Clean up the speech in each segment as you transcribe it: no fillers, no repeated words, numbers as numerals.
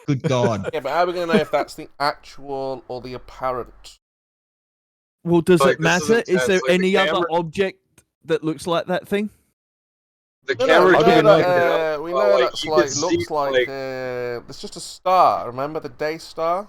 Good God. Yeah, but how are we going to know if that's the actual or the apparent? Well, does Like, it this is matter? Is intense, there like, the any other camera- object that looks like that thing? The No, camera we can't know pick it that, up. we Well, know like, that's you like, could see, looks like, it's just a star. Remember the day star?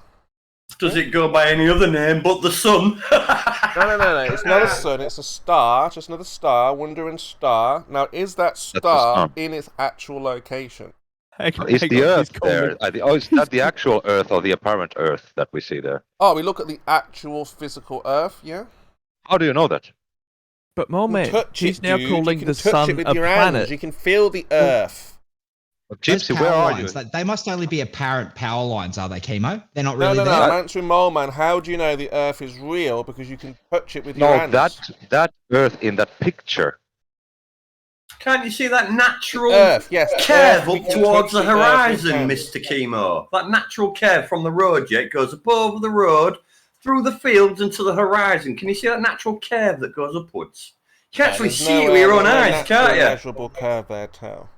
Does it go by any other name but the sun? No. It's not a sun. It's a star. Just another star. Wandering star. Now, is that star sun. in its actual location? Is the Earth there? Is that the actual Earth or the apparent Earth that we see there? Oh, we look at the actual physical Earth. Yeah. How do you know that? But Moment, Touch he's it, now dude. calling you the can touch sun it with a your planet. hands. You can feel the Earth. Those Gypsy, power where are lines, you? like, they must only be apparent power lines, are they, Chemo? They're not No, really no. there? I'm answering Mole Man. How do you know the Earth is real? Because you can touch it with your No, hands. that Earth in that picture. Can't you see that natural Earth, yes. curve Earth, we up can towards touch the the Earth horizon, with Mr. Chemo? That natural curve from the road, yeah, it goes up over the road, through the fields and to the horizon. Can you see that natural curve that goes upwards? You can actually see it with your own eyes, can't you? Measurable curve there, Tao.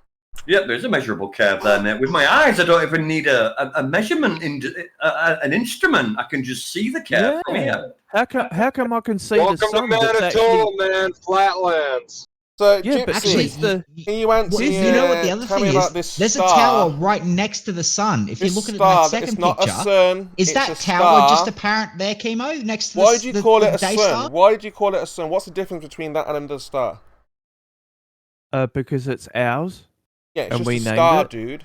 Yep, there's a measurable curve there, mate. With my eyes, I don't even need a measurement, an instrument. I can just see the curve from here. How come I can see Welcome the sun? to that's Manitoba, actually... man. Flatlands. So, Yeah, but Gypsy, she's the... can you answer Well, you know what the other tell thing me is? about this There's star. a tower right next to the sun. If you This look at it in star, that second it's not picture, a sun. is it's that a tower star. just apparent there, Chemo? Next to Why the, do you the, call the it a day sun? star? Why do you call it a sun? What's the difference between that and another star? Because it's ours. Yeah, it's And just we a named star, it? dude.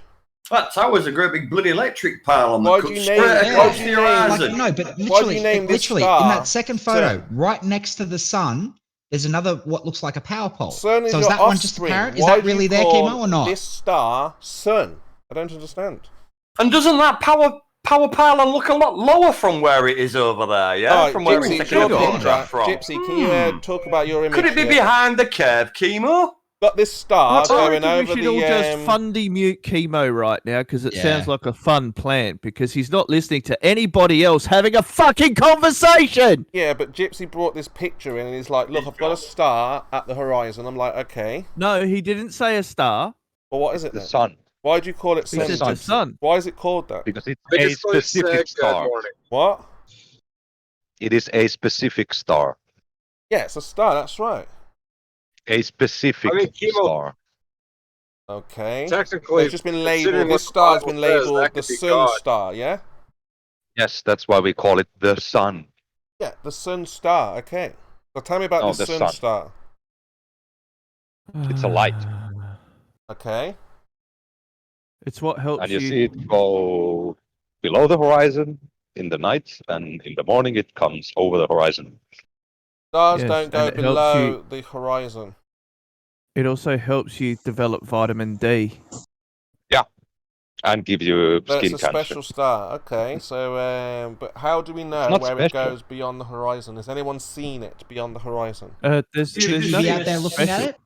That tower's a great big bloody electric pile on Why that do cuts you name- straight why across do the you name- horizon. No, but Why do you literally, name this in star that second photo, sun? right next to the sun, there's another what looks like a power pole. Sun is so is your that one just offspring. apparent? Is Why that do you really there, call Chemo, or not? this star sun? I don't understand. And doesn't that power pylon look a lot lower from where it is over there, yeah? Alright, From where Gypsy, it's it's taken your a picture. photograph from. Gypsy, can you talk about your image Could it be here? behind the curve, Chemo? Got this star I going reckon over we should the... all just fundy mute Chemo right now because it sounds like a fun plan because he's not listening to anybody else having a fucking conversation. Yeah, but Gypsy brought this picture in and he's like, look, I've got a star at the horizon. I'm like, okay. No, he didn't say a star. Well, what is it The then? sun. Why do you call it He sun? said the sun. Why is it called that? Because it's I a just like specific said, good star. morning. What? It is a specific star. Yeah, it's a star, that's right. A specific star. Okay. So Technically, it's just been considering labelled, what this star's the been Bible says, labelled that the could be sun God. star, yeah? Yes, that's why we call it the sun. Yeah, the sun star, okay. So tell me about No, this the sun sun. star. It's a light. Okay. It's what helps And you see it go below the horizon in the night, and in the morning it comes over the horizon. Stars Yes, don't go and it helps below you- the horizon. It also helps you develop vitamin D. And give you But skin it's a cancer. special star, okay. So, but how do we know not where it special. goes beyond the horizon? Has anyone seen it beyond the horizon? There's Should you be nothing out there looking special. at it?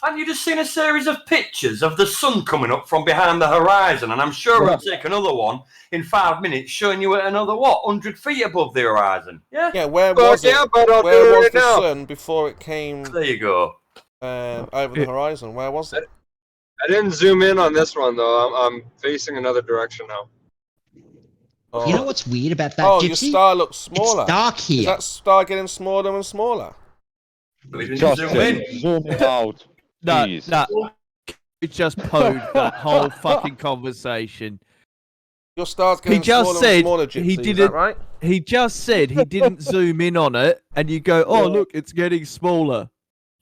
Have you just seen a series of pictures of the sun coming up from behind the horizon? And I'm sure we'll take another one in 5 minutes showing you at another, 100 feet above the horizon? Yeah? Yeah, where Fuck was it? yeah, but I'll Where do it was right the now. sun before it came There you go. over the horizon? Where was it? I didn't zoom in on this one, though. I'm facing another direction now. Oh. You know what's weird about that, Oh, Gypsy? your star looks smaller. It's dark Is here. that star getting smaller and smaller? Just Zoom in. zoom out, No, please. no. It just pwned that whole fucking conversation. Your star's getting just smaller said and smaller, Gypsy. he Is that didn't- right? He just said he didn't zoom in on it, and you go, "Oh, look, it's getting smaller."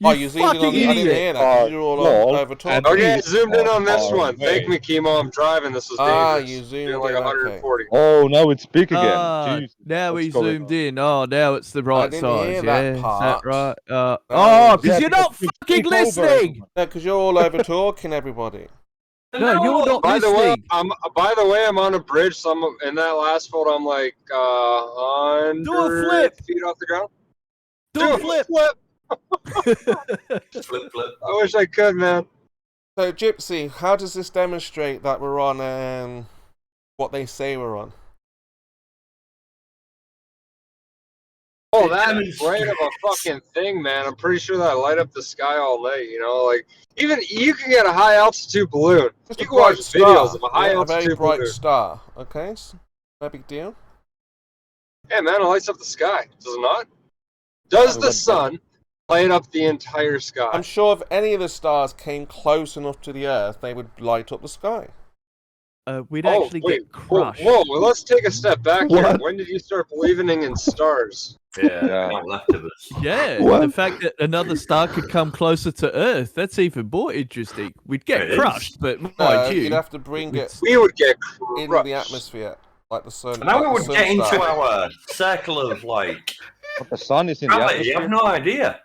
Oh, you zoomed in on fucking the... I didn't idiot. hear that 'cause you're all Well, over talking. Okay, zoomed in on this far one. away. Thank me, Chemo. I'm driving. This is Ah, dangerous. you zoomed Doing like in, okay. 140. Oh, now it's big again. Ah, Jesus, now what's he going zoomed on? in. Oh, now it's the right didn't size. hear Yeah, that is part. that right? No, Oh, because Yeah, you're not you fucking speak over listening. No, because you're all over talking everybody. No, you're not By the way, listening. I'm on a bridge. So I'm in that last photo. I'm like 100 Do a flip. feet off the ground. Do a flip. Flip. I wish I could, man. So, Gypsy, how does this demonstrate that we're on what they say we're on? Oh, Oh, that's great of a fucking thing, man. I'm pretty sure that light up the sky all night, you know? Like, even you can get a high altitude balloon. Just You a can watch bright videos star. of a high Yeah, a altitude very bright balloon. star. Okay, no big deal. Yeah, man, it lights up the sky. Does it not? Does We the went sun light up the entire sky? I'm sure if any of the stars came close enough to the Earth, they would light up the sky. We'd actually get crushed. Whoa, well, let's take a step back here. What? When did you start believing in stars? Yeah, not left of us. Yeah, What? the fact that another star could come closer to Earth, that's even more interesting. We'd get It crushed, is. but No, mind you, you'd have to bring it We would get in crushed. the atmosphere, like the sun. Now like we the would get sun into star. our circle of like But the sun is in the gravity. You atmosphere. have no idea.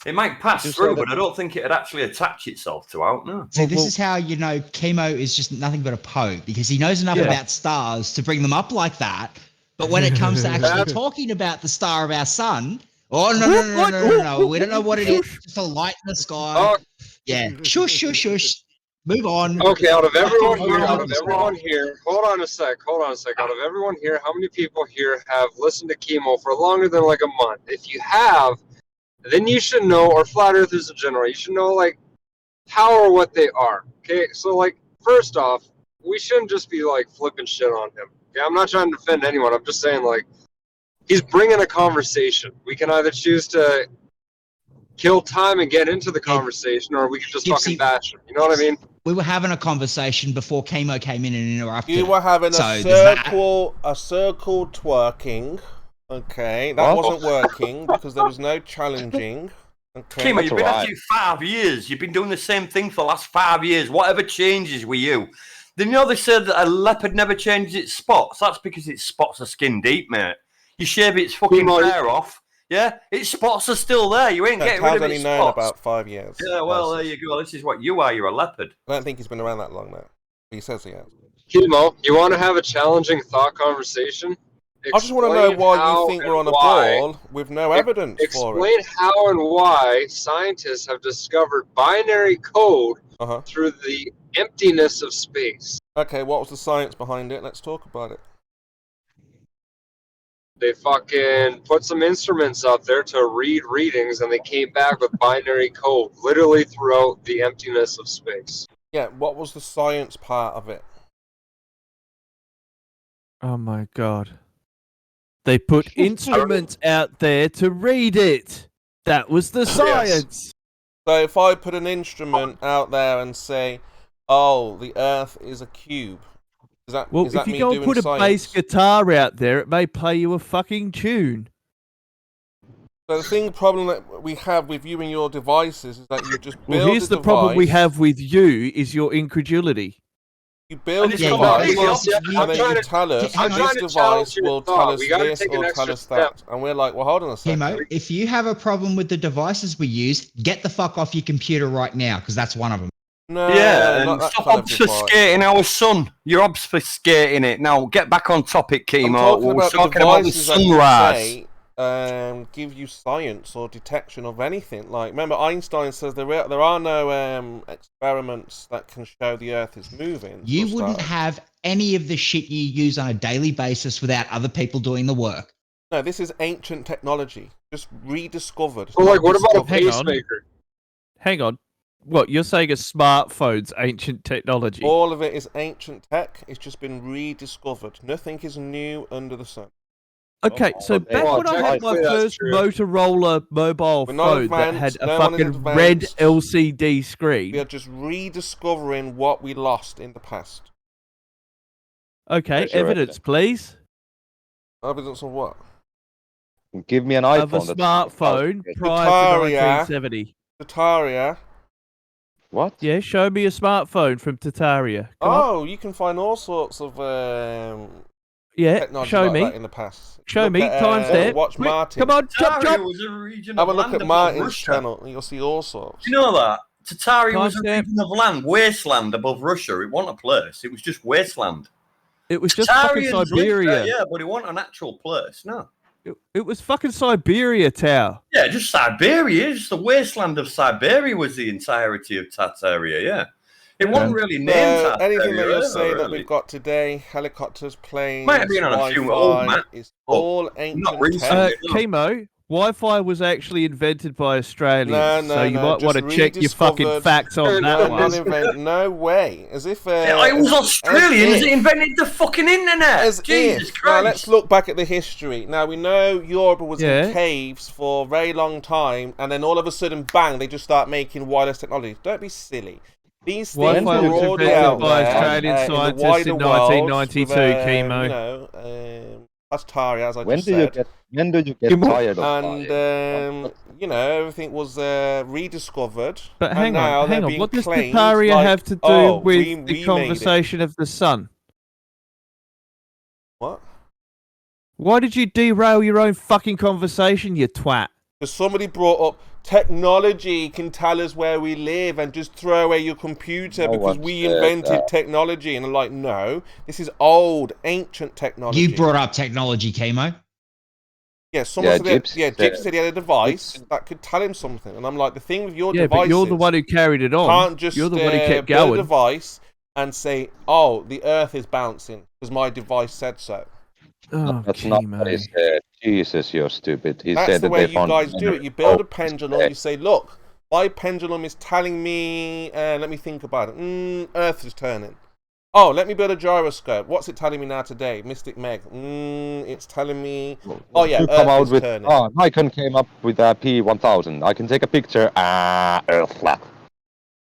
It might pass You said through, that- but I don't think it'd actually attach itself to out. No. See, this is how you know Chemo is just nothing but a pope because he knows enough Yeah. about stars to bring them up like that. But when it comes to actually talking about the star of our sun, oh no, we don't know what it is. It's just a light in the sky. Oh, Yeah, shush. Move on. okay, out of everyone here, Hold hold on a sec. Out of everyone here, how many people here have listened to Chemo for longer than like a month? If you have, then you should know, or flat earthers in general, you should know like how or what they are. Okay, so like first off, we shouldn't just be like flipping shit on him. Okay, I'm not trying to defend anyone. I'm just saying like he's bringing a conversation. We can either choose to kill time and get into the conversation, or we can just Gypsy- fucking bash him. You know what I mean? We were having a conversation before Chemo came in and interrupted. You were having So a there's that. circle twerking. Okay, that What? wasn't working because there was no challenging. Okay, Kima, you've been right. at it 5 years. You've been doing the same thing for the last 5 years. Whatever changes with you. Then you know they said that a leopard never changes its spots. That's because its spots are skin deep, mate. You shave its fucking hair off, yeah? Its spots are still there. You ain't getting rid Cal's of only its known spots. about 5 years. Yeah, well, there you go. This is what you are. You're a leopard. I don't think he's been around that long now. He says he has. Chemo, you want to have a challenging thought conversation? I just want to know Explain why how you think we're on and a why- ball with no evidence for it. Explain how and why scientists have discovered binary code Uh-huh. through the emptiness of space. Okay, what was the science behind it? Let's talk about it. They fucking put some instruments up there to read readings, and they came back with binary code, literally throughout the emptiness of space. Yeah, what was the science part of it? oh my god, they put instruments out there to read it. That was the science. So if I put an instrument out there and say, "Oh, the Earth is a cube," Well, is that if you me go and doing put a science? bass guitar out there, it may play you a fucking tune. So the problem that we have with you and your devices is that you just build Well, here's a the problem we device, have with you is your incredulity. You build And a it's Yeah, completely device, opposite. and I'm then trying you to- tell us I'm this trying to device challenge your will tell thought. us We gotta this take an or extra tell us step. that. And we're like, well, hold on a second. Chemo, if you have a problem with the devices we use, get the fuck off your computer right now because that's one of them. No, Yeah, not and that stop kind of device. obfuscating our sun. You're obfuscating it. Now, get back on topic, I'm Chemo. talking We're about the talking about the devices that you sunrise. say give you science or detection of anything. Like, remember, Einstein says there are no experiments that can show the Earth is moving. You for wouldn't starters. have any of the shit you use on a daily basis without other people doing the work. No, this is ancient technology, just rediscovered. So, like, what about a Hang on. pacemaker? Hang on. What, you're saying a smartphone's ancient technology? All of it is ancient tech. It's just been rediscovered. Nothing is new under the sun. Okay, so back Well, when I had my technically that's first true. Motorola mobile We're not phone that advanced, had a no one is fucking red advanced. LCD We screen. are just rediscovering what we lost in the past. Okay, Yes, you're right. evidence, please. Evidence of what? Give me an Of a iPhone. smartphone prior to Tataria. 1970. Tataria. What? Yeah, show me a smartphone from Tataria. Come on. Oh, you can find all sorts of Yeah, technology show like me. that in the past. Show Look me. at, Timestamp. Watch Quick, Martin. Come on, jump, Tataria jump. was a region Have of a look land at above Martin's Russia. channel, and you'll see all sorts. Do you know that? Tataria was a Timestamp. region of land, wasteland above Russia. It wasn't a place. It was just wasteland. It was just fucking Tatarians lived there, Siberia. yeah, but it wasn't an actual place, no. It was fucking Siberia, Tao. Yeah, just Siberia. Just the wasteland of Siberia was the entirety of Tataria, yeah. It wasn't really named. So that anything that area, you're saying that really. we've got today, helicopters, planes, Might have been on a few old Wi-Fi, maps, is but all ancient recently. tech. Chemo, Wi-Fi was actually invented by Australians, No, so you might want to just check your fucking rediscovered. facts on No, that not one. no way. As if It was Australians that if- invented the fucking internet. As Jesus if. Christ. Now let's look back at the history. Now we know Europe was Yeah. in caves for a very long time, and then all of a sudden, bang! They just start making wireless technology. Don't be silly. These things Wi-Fi are was already invented out by there, Australian in the scientists wider in world 1992, with, Chemo. You know, Atari, as I When just do you said. get? When do you get Kim- tired of And fire? you know, everything was rediscovered. But and hang now on, they're hang on. being What does claimed Tataria like, have to do oh, with we the made it. conversation of the sun? What? Why did you derail your own fucking conversation, you twat? Because somebody brought up technology can tell us where we live and just throw away your computer No because one we said invented that. technology. And I'm like, no, this is old, ancient technology. You brought up technology, Chemo. Yeah, someone Yeah, said, that, Gypsy yeah, said- Gypsy said he had a device Gypsy- that could tell him something. And I'm like, the thing with your Yeah, devices, but you're the one who carried it on. can't just You're the one who kept build a going. device and say, oh, the Earth is bouncing because my device said so. Oh, That's not what he Chemo. said. Jesus, you're stupid. He That's said the that way they you found guys do it. minor- You build a Oh, pendulum. You say, look, my pendulum is telling me. Let me think about it. Earth is turning. Oh, let me build a gyroscope. What's it telling me now today? Mystic Meg. It's telling me. Oh yeah, You come Earth out is with. turning. Oh, Nikon came up with a P1000. I can take a picture. Earth flat.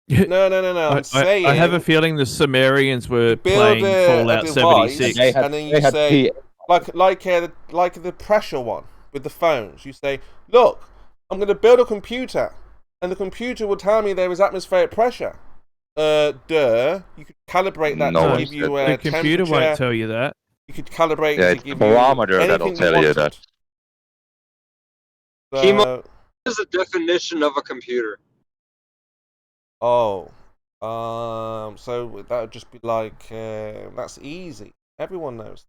No. I'm saying. I have a feeling the Sumerians were build playing a Fallout device, 76. They had- and then they you had say, P- like the pressure one with the phones. You say, look, I'm going to build a computer, and the computer will tell me there is atmospheric pressure. You could calibrate that No to one give said you The computer temperature. won't tell you that. You could calibrate Yeah, to it's give the you barometer that'll anything tell you wanted. that. Chemo- So, What is the definition of a computer? so that would just be like that's easy. Everyone knows.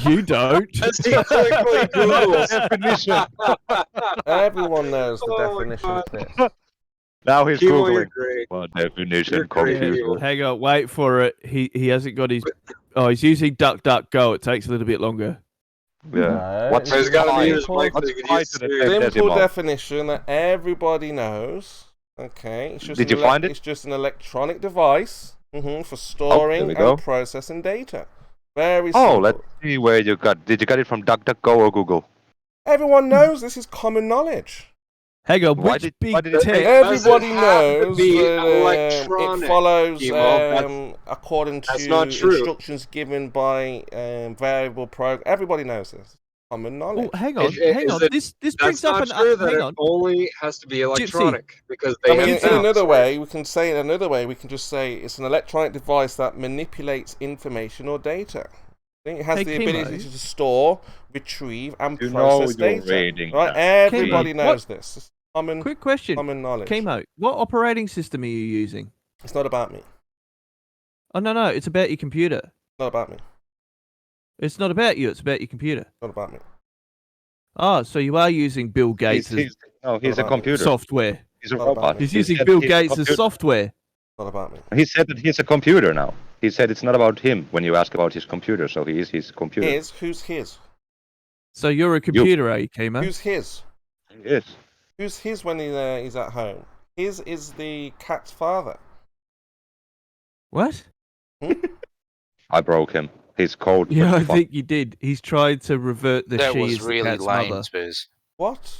You don't. As he quickly Googles. Definition. Everyone knows the Oh my definition God. of this. Now he's Chemo, you're googling. great. What definition? You're great. Computer. Hang on, wait for it. He hasn't got his. Oh, he's using DuckDuckGo. It takes a little bit longer. Yeah. No, What's it's He's got to pi? mute his mic so What's he can pi use to the Siri. tenth Simple decimal? definition that everybody knows. Okay, it's just Did you find it? It's just an electronic device for there storing we go. and processing data. Very Oh, simple. let's see where you got. Did you get it from DuckDuckGo or Google? Everyone knows this is common knowledge. Hang on, Why which did- big why did it tech? take- Everybody Doesn't have to knows be that electronic, it follows Chemo. according That's to not true. instructions given by variable program. Everybody knows this. Common knowledge. Oh, hang on, Is hang on. it- This That's brings up not an. true. That Hang it on. only has to be electronic because they I mean, have in sounds, another right? way, we can say it another way. We can just say it's an electronic device that manipulates information or data. I think it has Hey, the Chemo. ability to store, retrieve, and You know process you're data. reading Right? that. Everybody Chemo, knows this. It's common, Quick question, common knowledge. Chemo. What operating system are you using? It's not about me. It's Oh no, it's about your computer. not about me. It's not about you. It's about your computer. It's not about me. Oh, so you are using Bill Gates' He's a about me. computer. software. He's a Not about robot. me. He's He using said Bill he's a Gates' computer. software. It's not about me. He said that he's a computer now. He said it's not about him when you ask about his computer, so he is his computer. Who's his? So you're a computer, are you, Chemo? Who's his? He is. Who's his when he's at home? His is the cat's father. What? I broke him. His code. Yeah, I was fucked. think you did. He's tried to revert the That she was is the really cat's lame, mother. Spiz. What?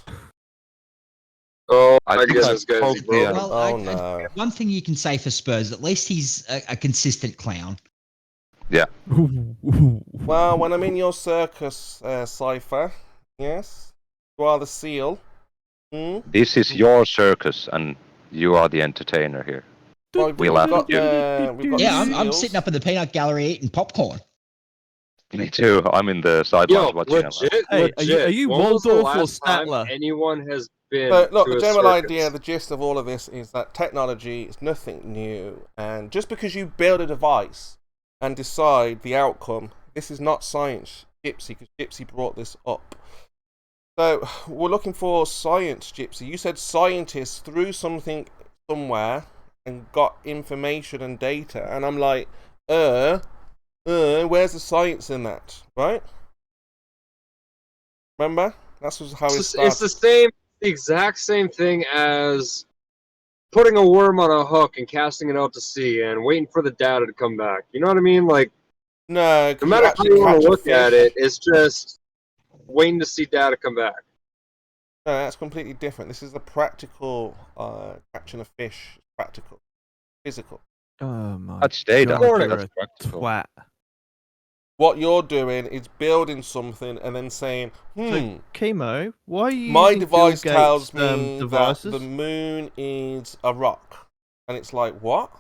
Oh, I I think guess I this guy's spoke the, broken. Well, Oh no. one thing you can say for Spurs, at least he's a consistent clown. Well, when I'm in your circus, Cypher, yes, you are the seal. This is your circus, and you are the entertainer here. Well, We laugh at you. we've got Yeah, the I'm seals. sitting up in the peanut gallery eating popcorn. Me too. I'm in the Yo, sidelines watching him. legit, Hey, are you When was the Waldorf or last time Statler? anyone has been But look, to the a general circus? idea, the gist of all of this is that technology is nothing new, and just because you build a device and decide the outcome, this is not science, Gypsy, because Gypsy brought this up. So we're looking for science, Gypsy. You said scientists threw something somewhere, and got information and data, and I'm like, where's the science in that, right? Remember? That's just how it started. It's the exact same thing as putting a worm on a hook and casting it out to sea and waiting for the data to come back. You know what I mean? Like, no matter how you want to look at fish. it's just waiting to see data come back. No, that's completely different. This is the practical catching a fish. Practical. Physical. Oh my That's data. God, That's you're a practical. twat. What you're doing is building something and then saying, So, Chemo, why are you my using device Bill tells Gates' me that devices? the moon is a rock. And it's like, what?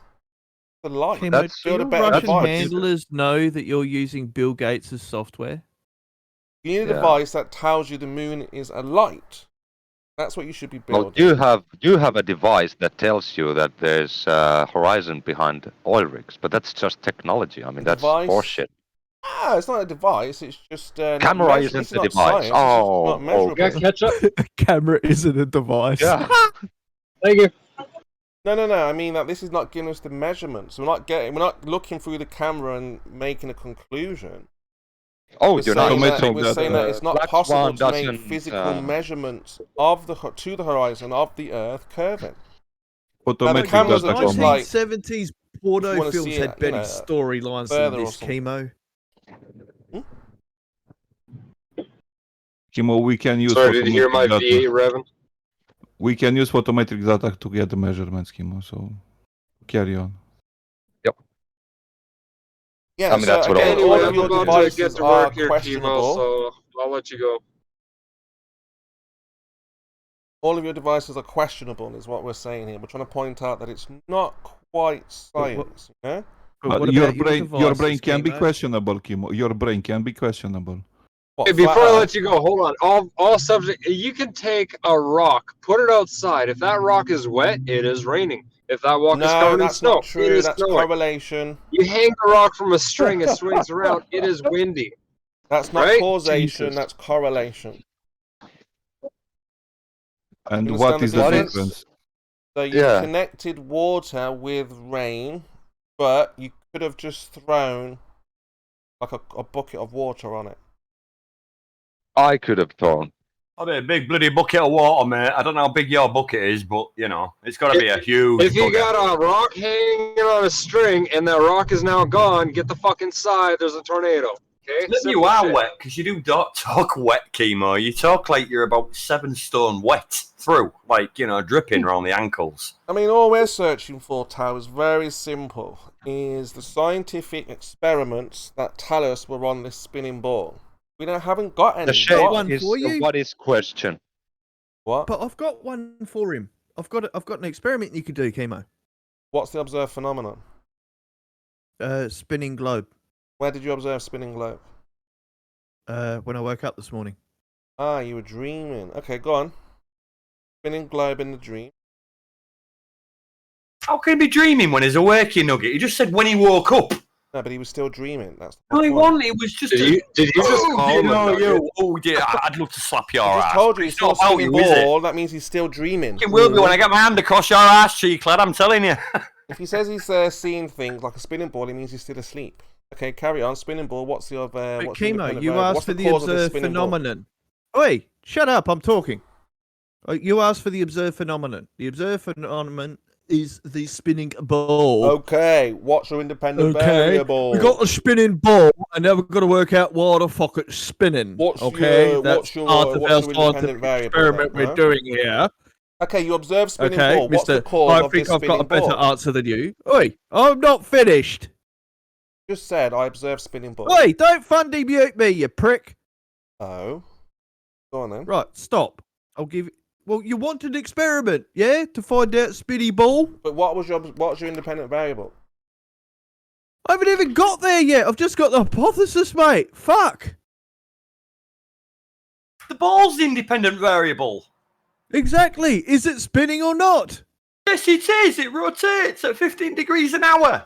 The light. Chemo, That's- do build a your better Russian device. handlers know that you're using Bill Gates' software? You need a Yeah. device that tells you the moon is a light. That's what you should be Well, building. you have a device that tells you that there's a horizon behind oil rigs, but that's just technology. I mean, that's Device? bullshit. It's not a device. It's just not Camera measur- isn't it's the not device. Science, it's just Oh, not measurable. You got ketchup? A camera isn't a device. Yeah. Thank you. No. I mean that this is not giving us the measurements. We're not looking through the camera and making a conclusion. Oh, We're you're not. saying we're saying that it's not Black possible Swan to make doesn't, physical measurements of to the horizon of the Earth curving. Automatic cameras data are just from- like- 1970s If you porno wanna films see had it, better storylines further than or this, something. Chemo. Chemo, we can use Sorry, did you hear my automatic V8 data. revving? We can use photometric data to get the measurements, Chemo. So carry on. Yeah, I mean, that's what again, all- all Anyway, of I'm your about to devices get to are work here, Chemo, questionable. so I'll let you go. All of your devices are questionable, is what we're saying here. We're trying to point out that it's not quite science, you know? But what your about brain, your brain devices, can be Chemo? questionable, Chemo. Your brain can be questionable. What, Hey, flat before I let Earth? you go, hold on. All subject. You can take a rock, put it outside. If that rock is wet, it is raining. If that rock is No, covered in that's snow, not it true. is That's snowing. correlation. You hang the rock from a string, it swings around. It is windy. That's not Right? causation, Jesus. that's correlation. And You what understand is the the difference? difference? So you Yeah. connected water with rain, but you could have just thrown like a bucket of water on it. I could have thrown. I mean, a big bloody bucket of water, mate. I don't know how big your bucket is, but, you know, it's got to be a huge If you bucket. got a rock hanging on a string and that rock is now gone, get the fuck inside. There's a tornado. Okay? Maybe you Simple are shit. wet, because you do talk wet, Chemo. You talk like you're about 7 stone wet through, like, you know, dripping around the ankles. I mean, all we're searching for, Tao, is very simple. Is the scientific experiments that tell us we're on this spinning ball. We haven't got any. The shape one is for you. what is question. What? But I've got one for him. I've got an experiment you can do, Chemo. What's the observed phenomenon? Spinning globe. Where did you observe spinning globe? When I woke up this morning. Ah, you were dreaming. Okay, go on. Spinning globe in the dream. How can he be dreaming when he's awake, you nugget? He just said when he woke up. No, but he was still dreaming. That's the No, he point. wasn't. It was just. Did you just call him a nugget? Oh, yeah, I'd love to slap your I just ass. told you he's It's still not about spinning you, is it? ball. That means he's still dreaming. It will be when I get my hand across your ass cheek, lad. I'm telling you. If he says he's seeing things like a spinning ball, it means he's still asleep. Okay, carry on. Spinning ball. What's the other? But What's the Chemo, independent you variable? asked What's for the cause of this observed spinning ball? phenomenon. Oi, shut up, I'm talking. You asked for the observed phenomenon. The observed phenomenon is the spinning ball. Okay, what's your independent variable? We got a spinning ball, and now we've got to work out why the fuck it's spinning. What's okay, your- that's what's your- part of what's our your independent scientific variable experiment then, we're doing here. Okay, you observe spinning Okay, ball. What's the Mister, cause I of think this I've got a spinning better ball? answer than you. Oi, I'm not finished. Just said I observed spinning ball. Oi, don't fundy mute me, you prick. Oh, go on then. Right, stop. I'll give you. Well, you want an experiment, yeah, to find out spinny ball? But what's your independent variable? I haven't even got there yet. I've just got the hypothesis, mate. Fuck. The ball's the independent variable. Exactly. Is it spinning or not? Yes, it is. It rotates at 15 degrees an hour.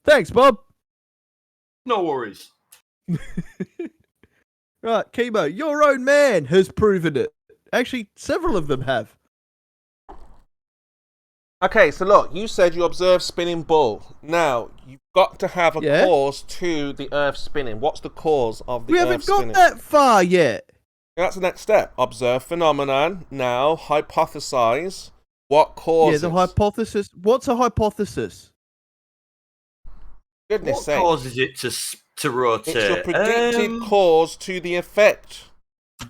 Thanks, Bob. No worries. Right, Chemo, your own man has proven it. Actually, several of them have. Okay, so look, you said you observed spinning ball. Now, you've got to have a cause to the Earth spinning. What's the cause of the Earth spinning? We haven't got that far yet. That's the next step. Observe phenomenon. Now, hypothesize what causes. Yeah, the hypothesis. What's a hypothesis? Goodness sake. What causes it to rotate? It's your predicted cause to the effect.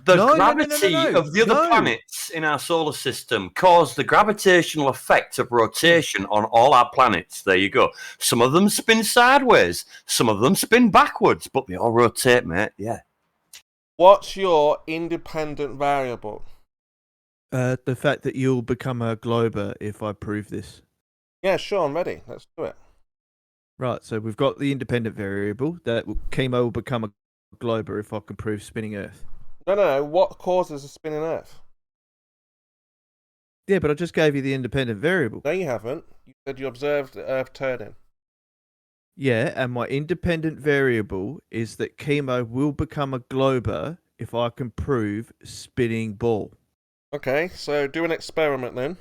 The gravity of the other planets in our solar system cause the gravitational effect of rotation on all our planets. There you go. Some of them spin sideways, some of them spin backwards, but they all rotate, mate. Yeah. What's your independent variable? The fact that you'll become a glober if I prove this. Yeah, sure, I'm ready. Let's do it. Right, so we've got the independent variable that chemo will become a glober if I can prove spinning Earth. No. What causes a spinning Earth? Yeah, but I just gave you the independent variable. No, you haven't. You said you observed the Earth turning. Yeah, and my independent variable is that chemo will become a glober if I can prove spinning ball. Okay, so do an experiment then.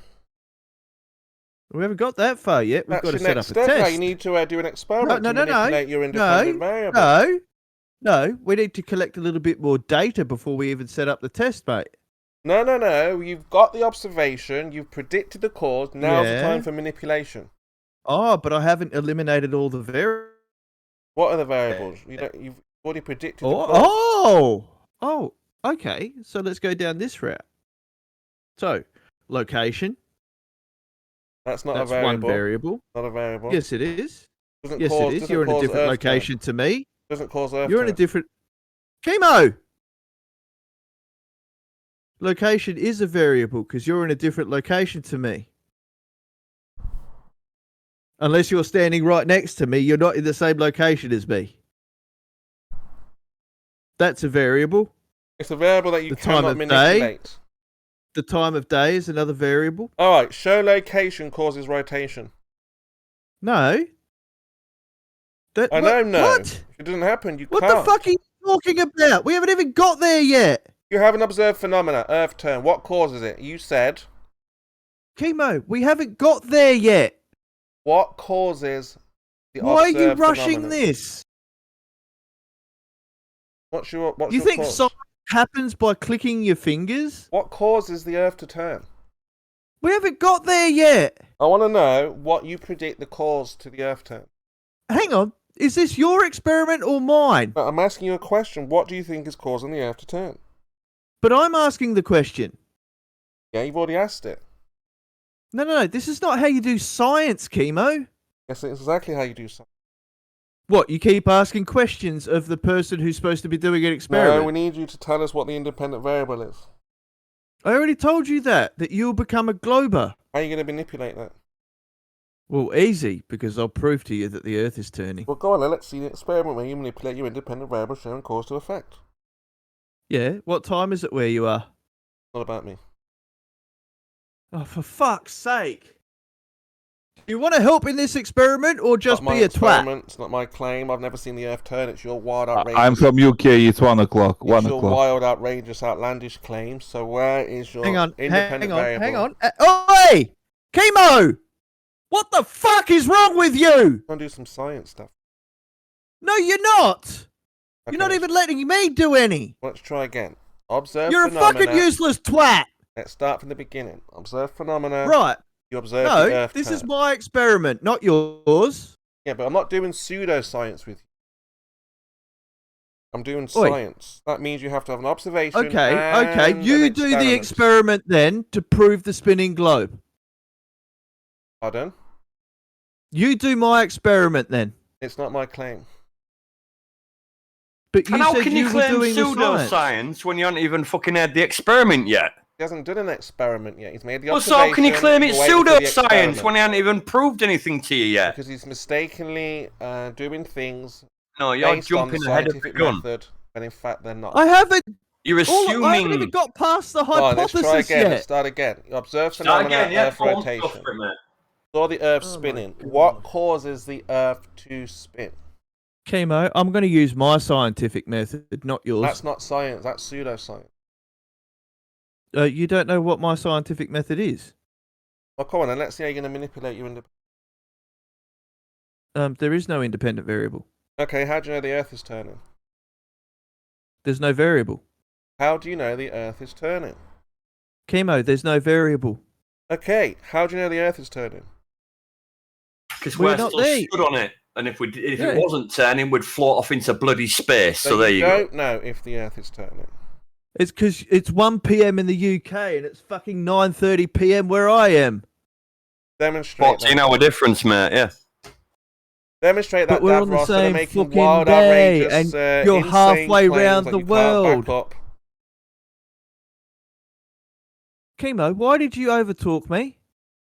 We haven't got that far yet. We've got to set up a test. No, you need to do an experiment to manipulate your independent variable. No, we need to collect a little bit more data before we even set up the test, mate. No. You've got the observation. You've predicted the cause. Now's the time for manipulation. Oh, but I haven't eliminated all the variables. What are the variables? You've already predicted the cause. Oh, okay. So let's go down this route. So, location. That's a variable. One variable. Not a variable. Yes, it is. It is. You're in a different location to me. Doesn't cause Earth. You're in a different... Chemo! Location is a variable because you're in a different location to me. Unless you're standing right next to me, you're not in the same location as me. That's a variable. It's a variable that you cannot manipulate. The time of day is another variable. All right, show location causes rotation. No. I know. What? If it doesn't happen, you can't. What the fuck are you talking about? We haven't even got there yet. You haven't observed phenomena, Earth turn. What causes it? You said. Chemo, we haven't got there yet. What causes the Why are you observed rushing phenomena? this? What's your You think cause? science happens by clicking your fingers? What causes the Earth to turn? We haven't got there yet. I want to know what you predict the cause to the Earth turn. Hang on. Is this your experiment or mine? No, I'm asking you a question. What do you think is causing the Earth to turn? But I'm asking the question. Yeah, you've already asked it. No. This is not how you do science, Chemo. Yes, it's exactly how you do science. What, you keep asking questions of the person who's supposed to be doing an experiment? No, we need you to tell us what the independent variable is. I already told you that you'll become a glober. How are you going to manipulate that? Well, easy, because I'll prove to you that the Earth is turning. Well, go on then. Let's see the experiment where you manipulate your independent variable showing cause to effect. Yeah, what time is it where you are? Not about me. Oh, for fuck's sake. Do you want to help in this experiment or just be a twat? It's not my claim. I've never seen the Earth turn. It's your wild, outrageous... I'm from UK. It's 1 o'clock. It's your wild, outrageous, outlandish claim. So where is your independent variable? Hang on. Oi! Chemo! What the fuck is wrong with you? I'm going to do some science stuff. No, you're not. Okay, you're not even letting me do any. Let's try again. Observe You're phenomena. a fucking useless twat. Let's start from the beginning. Observe phenomena. Right. You observe the Earth this turn. is my experiment, not yours. Yeah, but I'm not doing pseudoscience with you. I'm doing science. That means you have to have an observation. Okay. You do the experiment then to prove the spinning globe. Pardon? You do my experiment then. It's not my claim. But and how can you claim pseudoscience when you haven't even fucking had the experiment yet? He hasn't done an experiment yet. He's made the observation. Well, so how can you claim it's pseudoscience when he hasn't even proved anything to you yet? Because he's mistakenly doing things. No, you're jumping ahead of the gun. Method, when in fact they're not. I haven't. You're assuming. I haven't even got past the hypothesis let's try again. yet. Let's start again. You observe phenomena Earth rotation. Saw the Earth spinning. What causes the Earth to spin? Chemo, I'm going to use my scientific method, not yours. That's not science. That's pseudoscience. You don't know what my scientific method is? Well, come on, then let's see how you're going to manipulate your independent. There is no independent variable. Okay, how do you know the Earth is turning? There's no variable. How do you know the Earth is turning? Chemo, there's no variable. Okay, how do you know the Earth is turning? Because We're we're not still there. stood on it, and if Yeah. it wasn't turning, we'd float off into bloody space. So there you you go. don't know if the Earth is turning. It's because it's 1 p.m. in the UK and it's fucking 9:30 p.m. where I am. Demonstrate 14-hour difference, mate. Yeah. Demonstrate that, But we're Dad on the Ross. They're same making fucking wild, day, outrageous, and you're insane halfway claims round that the you can't back world. up. Chemo, why did you overtalk me?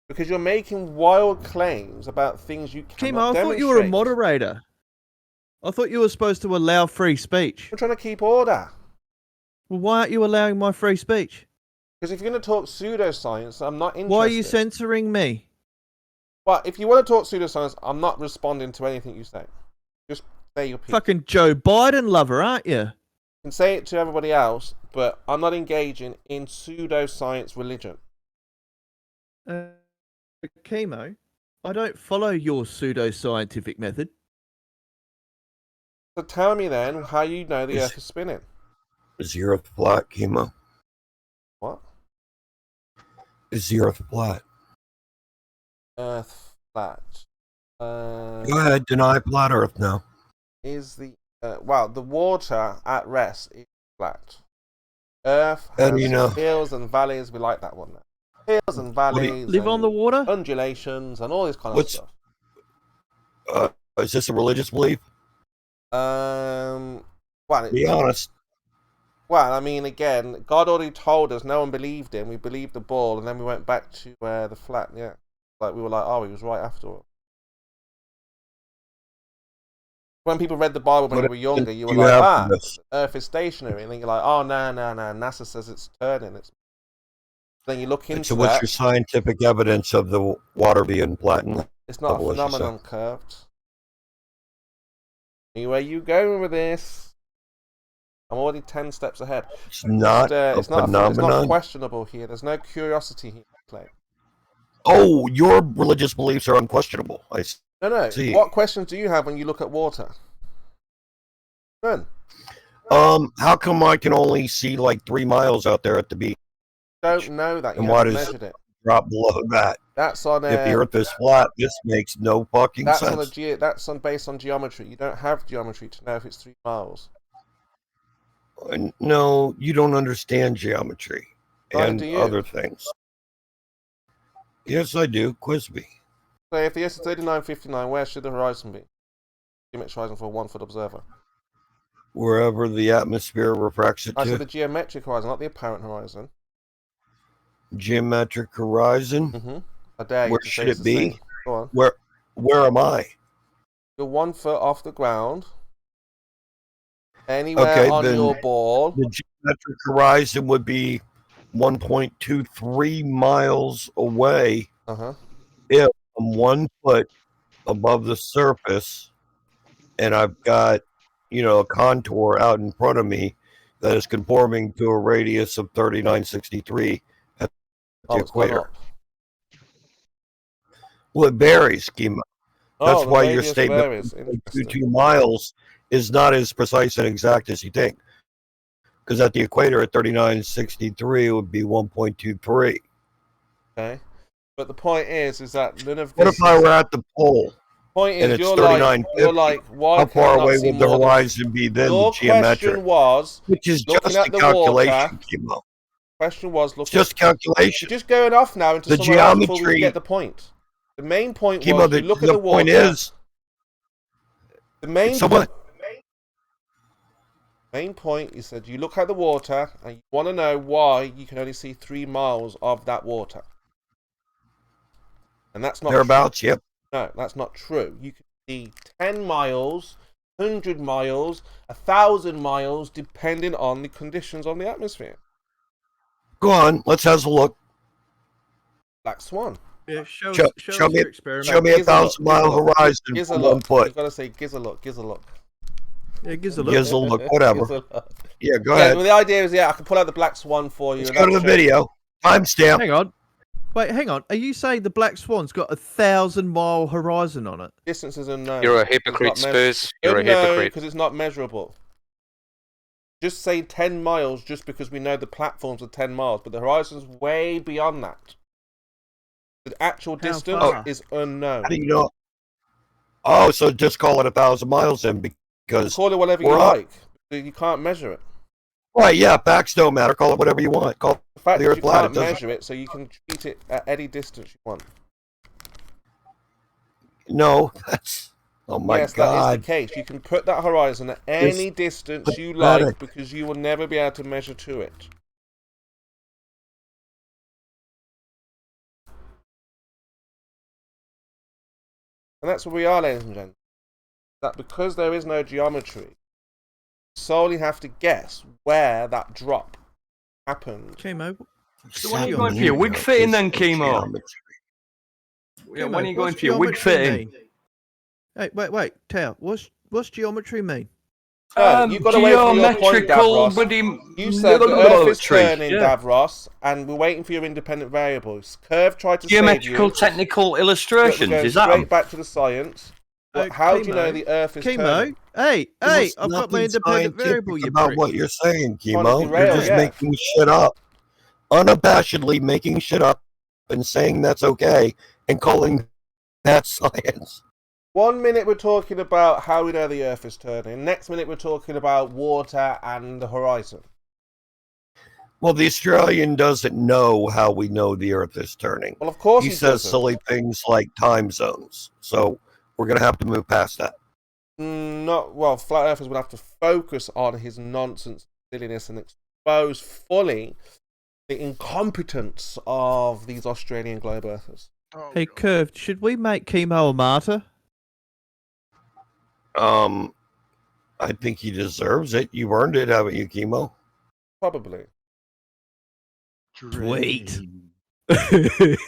Because you're making wild claims about things you cannot Chemo, I demonstrate. thought you were a moderator. I thought you were supposed to allow free speech. I'm trying to keep order. Well, why aren't you allowing my free speech? Because if you're going to talk pseudoscience, I'm not interested. Why are you censoring me? Well, if you want to talk pseudoscience, I'm not responding to anything you say. Just say your piece. Fucking Joe Biden lover, aren't you? You can say it to everybody else, but I'm not engaging in pseudoscience religion. Chemo, I don't follow your pseudo-scientific method. So tell me then how you know the Earth is spinning. Is the Earth flat, Chemo? What? Is the Earth flat? Earth flat. Go ahead, deny flat Earth now. Is the well, the water at rest is flat. Earth How has do you know? hills and valleys. We like that one. Hills and valleys. Live on the water? Undulations and all this kind of What's- stuff. Is this a religious belief? Well, Be honest. Well, I mean, again, God already told us. No one believed him. We believed the ball, and then we went back to the flat. Yeah, like we were like, oh, he was right after all. When people read the Bible when What you were younger, you were you like, have for this? Earth is stationary, and then you're like, oh, no, NASA says it's turning. Then you look into So what's that. your scientific evidence of the water being flattened? It's not a level, as you say? phenomenon curved. Where you going with this? I'm already 10 steps ahead. It's not It's not phenomenon? questionable here. There's no curiosity here. Clay. Oh, your religious beliefs are unquestionable. I No. see. What questions do you have when you look at water? None. How come I can only see like 3 miles out there at the beach? Don't know that. You And why haven't does measured it. drop below that? That's on If the Earth is flat, this makes no fucking that's sense. based on geometry. You don't have geometry to know if it's 3 miles. No, you don't understand geometry Neither and do you. other things. Yes, I do. Quiz me. So if the Earth is 39.59, where should the horizon be? Geometric horizon for a 1-foot observer. Wherever the atmosphere refracts it I said to. the geometric horizon, not the apparent horizon. Geometric horizon. Mm-hmm. I dare you Where to should say it's it the be? same. Go on. Where am I? You're 1 foot off the ground. Anywhere Okay, on then your ball. the geometric horizon would be 1.23 miles away Uh-huh. if I'm 1 foot above the surface and I've got, a contour out in front of me that is conforming to a radius of 3963 at the It's gone equator. up. Well, it varies, Schema. That's the why your radius statement varies. of Interesting. 2 miles is not as precise and exact as you think. Because at the equator at 3963 it would be 1.23. Okay. But the point is that none of this What if I were at the pole? point and is it's you're 39.50? like, why How can I far not away see would the more than- horizon be then Your the geometric? question was Which is looking just at a the calculation, water. Kimo. Question was It's looking. just calculation. You're just going off now into The somewhere else before we geometry- get the point. The main point Kimo, was the, you look at the the water. point is, the main someone, main point you said you look at the water and you want to know why you can only see 3 miles of that water. And that's not thereabouts, yep. No, that's not true. You can see 10 miles, 100 miles, 1,000 miles, depending on the conditions on the atmosphere. Go on, let's have a look. Black Swan. Yeah, show Show me, show me a Giz a look, 1,000-mile horizon Giz a from look. 1 foot. You've got to say giz a look, giz a look. Yeah, gives a look. Giz a look, whatever. Giz a look. Yeah, go Yeah, ahead. well, the idea is, I can pull out the Black Swan for you. Let's and go to that'll the show you. video. Timestamp. Hang on. Wait, hang on. Are you saying the Black Swan's got 1,000-mile horizon on it? Distance is unknown. You're a It's hypocrite, not measured. Spurs. You're a Unknown hypocrite. because it's not measurable. Just say 10 miles just because we know the platforms are 10 miles, but the horizon's way beyond that. The actual distance far? is unknown. How do you know? Oh, so just call it 1,000 miles then, because Call it whatever you we're like. You can't measure it. right, yeah, facts don't matter. Call it whatever you want. Call The fact the that Earth you flat. can't It doesn't. measure it, so you can treat it at any distance you want. No, that's. Oh my Yes, that God. is the case. You can put that horizon at any distance you pathetic. like because you will never be able to measure to it. And that's where we are, ladies and gentlemen. That because there is no geometry, you solely have to guess where that drop happened. Chemo. So when are you going for your wig fitting then, Chemo? Yeah, when are you going for your wig fitting? Hey, wait, Tao. What's geometry mean? You got away from your point, Geometrical Davros. You said the Earth is turning, Davros, and we're waiting for your independent variables. Curve tried to Geometrical save you. technical illustrations, We're going is that straight them? back to the science. How do you know the Earth is turning? Hey, There's I've got my nothing independent variable, scientific you about prick. what you're saying, Trying to Chemo. derail, You're just yeah. making shit up. Unabashedly making shit up and saying that's okay and calling that science. 1 minute we're talking about how we know the Earth is turning. Next minute we're talking about water and the horizon. Well, the Australian doesn't know how we know the Earth is turning. Well, of course He he says doesn't. silly things like time zones. So we're going to have to move past that. Flat Earthers would have to focus on his nonsense, silliness, and expose fully the incompetence of these Australian globe Earthers. Hey, Curve, should we make Chemo a martyr? I think he deserves it. You earned it, haven't you, Chemo? Probably. Sweet.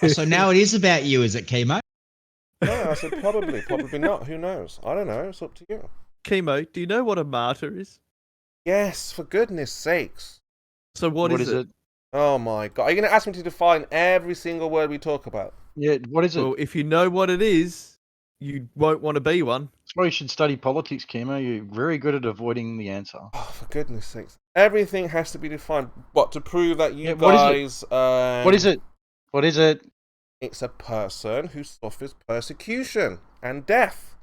So now it is about you, is it, Chemo? No, I said probably. Probably not. Who knows? I don't know. It's up to you. Chemo, do you know what a martyr is? Yes, for goodness sakes. So what is it? Oh my God. Are you going to ask me to define every single word we talk about? Yeah, what is it? Well, if you know what it is, you won't want to be one. That's why you should study politics, Chemo. You're very good at avoiding the answer. Oh, for goodness sakes. Everything has to be defined. What, to prove that you what guys... What is it? What is it? It's a person who suffers persecution and death.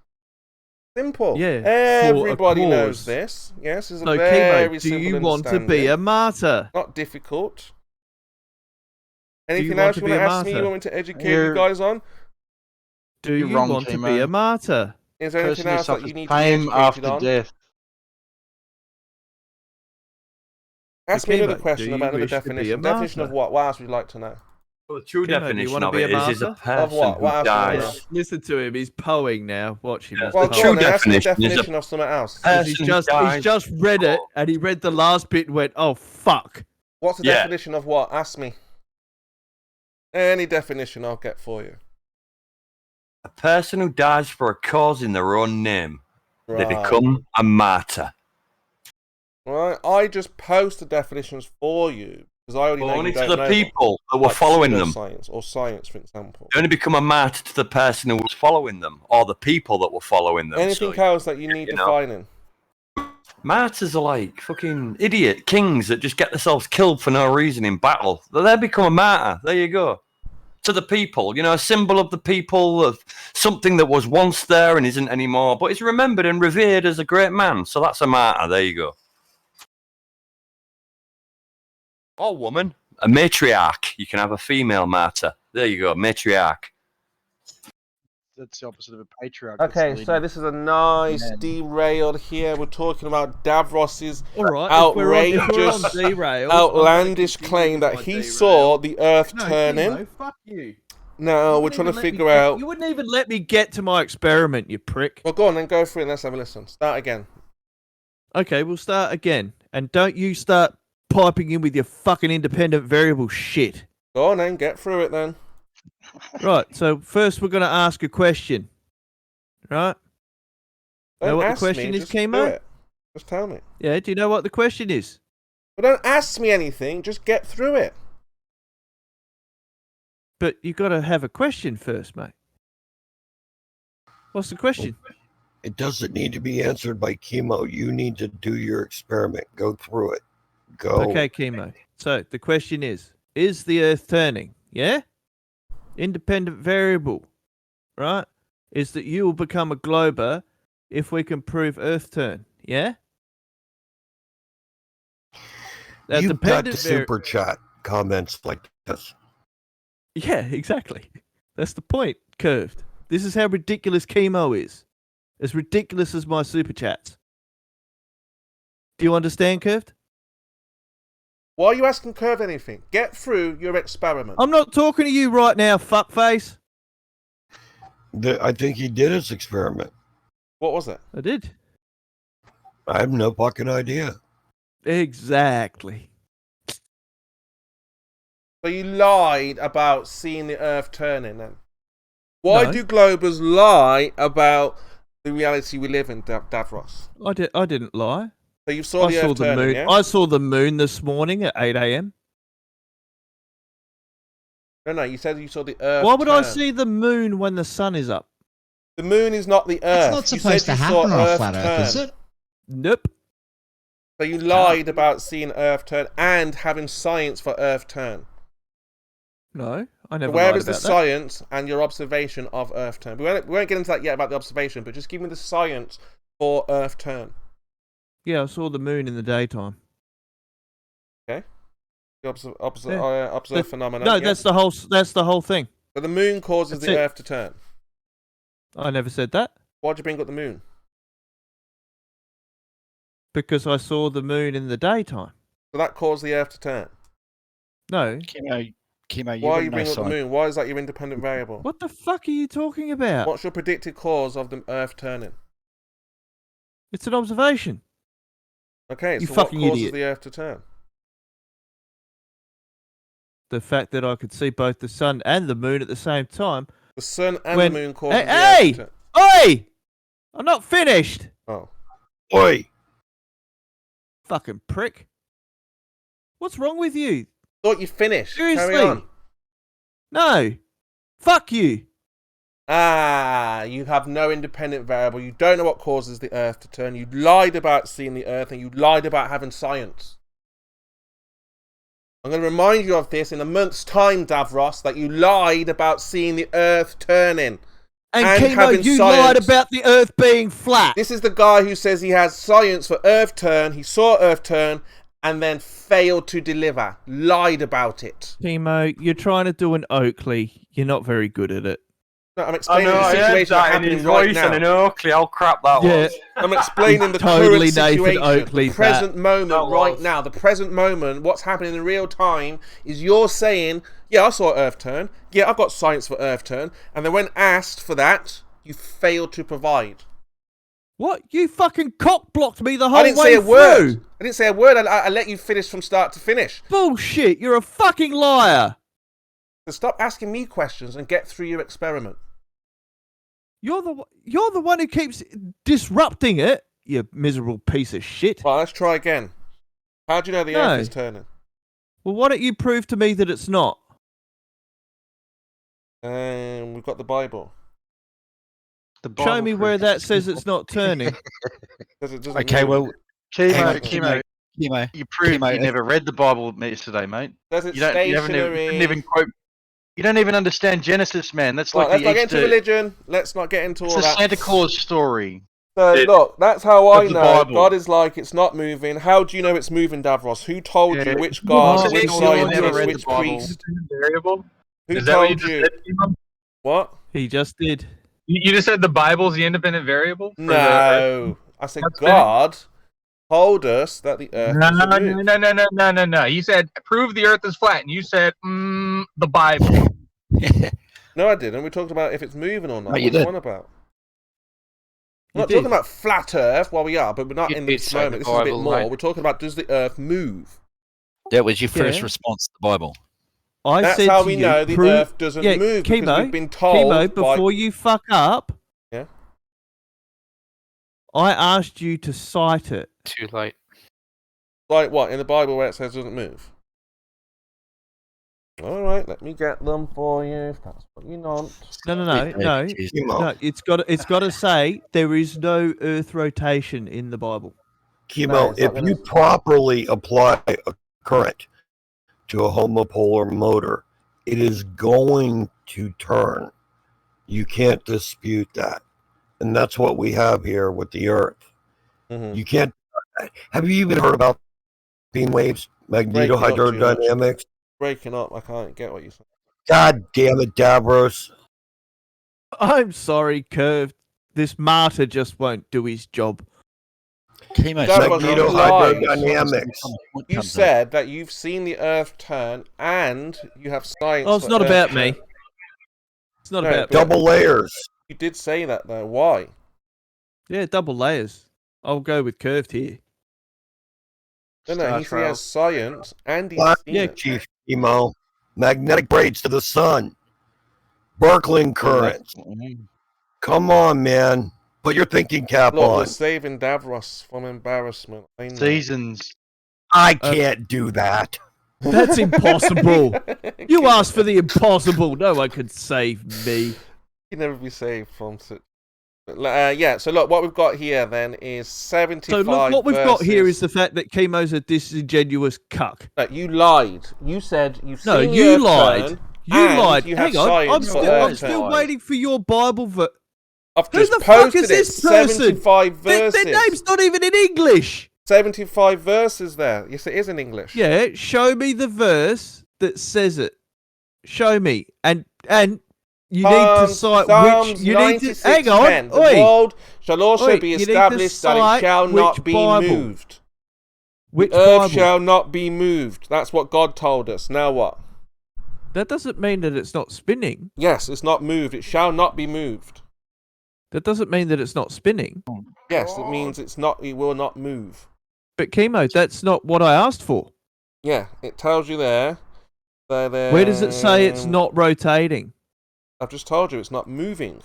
Simple. Yeah, Everybody for a knows cause. this. Yes, it's a So, very Chemo, do simple you want to be understanding. a martyr? Not difficult. you Anything want else to you be want to a ask me? You martyr? want me to educate You're- you guys on? Do You're you wrong, want to be Chemo. a martyr? Is there anything Person who else that suffers you need to be pain educated after on? death. Ask me another Chemo, question do about you another wish to be definition. a Definition of martyr? what? What else would you like to know? Well, the true Chemo, do you definition wanna of be it a is a martyr? person Of what? who What else do you wanna dies. know? Listen to him. He's poeing now. Watch him. He's Well, The go true on, then ask me a definition is a definition of something else. Because he's person just dies. he's just read it and he read the last bit and went, "Oh fuck." What's the Yeah. definition of what? Ask me. Any definition I'll get for you. A person who dies for a cause in their own name. They Right. become a martyr. Right. I just post the definitions for you because I already know Only you to don't the know people that them. were Like following them. pseudoscience or science, for example. They only become a martyr to the person who was following them, or the people that were following them. Anything So, else that you need you know. defining? martyrs are like fucking idiot kings that just get themselves killed for no reason in battle. They become a martyr. There you go. To the people, you know, a symbol of the people, of something that was once there and isn't anymore, but is remembered and revered as a great man. So that's a martyr. There you go. Or woman, a matriarch. You can have a female martyr. There you go, matriarch. That's the opposite of a patriarch. That's Okay, the so this is a nice Man. derailed here. We're talking about Davros's All right. outrageous, if we're on derails, outlandish I'm gonna claim continue that my he derail. saw the Earth No, turning. Chemo, fuck you. No, You we're wouldn't trying to even let me figure get- out. You wouldn't even let me get to my experiment, you prick. Well, go on then, go through it and let's have a listen. Start again. Okay, we'll start again. And don't you start piping in with your fucking independent variable shit. Go on then, get through it then. Right, so first we're going to ask a question. Right? Know Don't what the ask question me, is, just do Chemo? it. Just tell me. Yeah, do you know what the question is? But don't ask me anything, just get through it. But you got to have a question first, mate. What's the question? It doesn't need to be answered by chemo. You need to do your experiment. Go through it. Go. Okay, chemo. So the question is the Earth turning? Yeah? Independent variable, right? Is that you will become a glober if we can prove Earth turn. Yeah? Now, You've got to dependent super chat comments like this. Yeah, exactly. That's the point, Curved. This is how ridiculous chemo is. As ridiculous as my super chats. Do you understand, Curved? Why are you asking Curve anything? Get through your experiment. I'm not talking to you right now, fuckface. I think he did his experiment. What was it? I did. I have no fucking idea. Exactly. So you lied about seeing the Earth turning then? Why No. do Globers lie about the reality we live in, Davros? I didn't lie. So you saw the Earth turning, moon. yeah? I saw the moon this morning at 8 a.m. No, you said you saw the Earth Why would I turn. see the moon when the sun is up? The moon is not the Earth. It's not You supposed said to you saw happen on a Earth flat Earth, is turn. it? Nope. So you lied about seeing Earth turn and having science for Earth turn. No, I So never where lied is the about that. science and your observation of Earth turn? We won't get into that yet about the observation, but just give me the science for Earth turn. Yeah, I saw the moon in the daytime. Okay. The Yeah. observe phenomenon. No, yeah. that's the whole thing. So the moon causes That's the it. Earth to turn. I never said that Why'd you bring up the moon? because I saw the moon in the daytime. So that caused the Earth to turn. No. Chemo, Why are you bringing up the moon? Why is that your independent variable? What the fuck are you talking about? What's your predicted cause of the Earth turning? It's an observation. Okay, You so what fucking causes idiot. the Earth to turn? The fact that I could see both the sun and the moon at the same time. The sun and When- the moon causes the Hey! Earth to turn. Oi! I'm not finished. Oh. Oi! Fucking prick. What's wrong with you? Thought you finished. Seriously? Carry on. No. Fuck you. You have no independent variable. You don't know what causes the Earth to turn. You lied about seeing the Earth and you lied about having science. I'm going to remind you of this in a month's time, Davros, that you lied about seeing the Earth turning. And having Chemo, you science. lied about the Earth being flat. This is the guy who says he has science for Earth turn. He saw Earth turn and then failed to deliver. Lied about it. Chemo, you're trying to do an Oakley. You're not very good at it. No, I'm I explaining know, the I heard situation that in happening his right voice now. and in Oakley, how crap that Yeah. was. I'm explaining the Totally current Nathan situation, Oakley, the present moment That right was. now. The present moment, what's happening in real time is you're saying, yeah, I saw Earth turn. Yeah, I've got science for Earth turn. And then when asked for that, you failed to provide. What? You fucking cock blocked me the whole I didn't way say a word. through. I didn't say a word. I let you finish from start to finish. Bullshit. You're a fucking liar. So stop asking me questions and get through your experiment. You're the one who keeps disrupting it. You miserable piece of shit. Right, let's try again. How do you know the No. Earth is turning? Well, why don't you prove to me that it's not? We've got the Bible. Show me where that says it's not turning. Doesn't Okay, move. well, Chemo, Chemo, you proved you never read the Bible yesterday, mate. Does it You don't, you haven't even, you stationary? didn't even quote. You don't even understand Genesis, man. That's Right, like let's not the get into Easter. religion. Let's not get into It's all the that. Santa Claus story. So, look, that's how I Of the know Bible. God is like, it's not moving. How do you know it's moving, Davros? Who told you? Yeah. Which God? Oh, Which you never scientist? read Which the Bible. priest? Variable? Who Is that what you told just you? said, Timo? What? He just did. You just said the Bible's the independent variable? For the No. Earth? I said That's God told us that the Earth No, doesn't no, move. no, no, no, no, no, no. You said prove the Earth is flat, and you said the Bible. No, I didn't. We talked about if it's moving or not. No, What you are you did. on about? You We're not did. talking about flat Earth. Well, we are, but we're not You in did this say the moment. This is a bit Bible, more. mate. We're talking about does the Earth move? That was your first Yeah. response to the Bible. I That's said how to we you, know the Earth doesn't yeah, move because Chemo, we've been told Chemo, by... before you fuck up, Yeah? I asked you to cite it. Too late. Like what? In the Bible where it says it doesn't move? All right, let me get them for you if that's what you want. No. It's got to say there is no Earth rotation in the Bible. Chemo, if you properly apply a current to a homopolar motor, it is going to turn. You can't dispute that. And that's what we have here with the Earth. Mm-hmm. You can't. Have you even heard about beam waves, magnetohydrodynamics? Breaking up, I can't get what you said. God damn it, Davros. I'm sorry, Curved. This martyr just won't do his job. Magnetohydrodynamics. You said that you've seen the Earth turn and you have science. Oh, it's not about me. It's not about me. Double layers. You did say that though. Why? Yeah, double layers. I'll go with Curved here. No, he has science and he's seen it. Chief Chemo. Magnetic braids to the sun. Birkeling currents. Come on, man. Put your thinking cap Look, on. we're saving Davros from embarrassment. Seasons. I can't do that. That's impossible. You asked for the impossible. No one could save me. You'd never be saved from such. Yeah, so look, what we've got here then is 75 So look, what we've got here is the fact that Chemo's a disingenuous cuck. No, you lied. You said you've seen No, the you Earth lied. turn, You and lied. you have Hang on. I'm science still waiting for your Bible verse. I've Who just the fuck posted is this it. person? 75 verses. Their name's not even in English. 75 verses there. Yes, it is in English. Yeah, show me the verse that says it. Show me. And you need to cite which. You need to hang on. The world shall also be established that it shall not be moved. Which the earth Bible? shall not be moved. That's what God told us. Now what? That doesn't mean that it's not spinning. Yes, it's not moved. It shall not be moved. That doesn't mean that it's not spinning. Yes, it means it's not. It will not move. But Chemo, that's not what I asked for. Yeah, it tells you there. Where does it say it's not rotating? I've just told you it's not moving.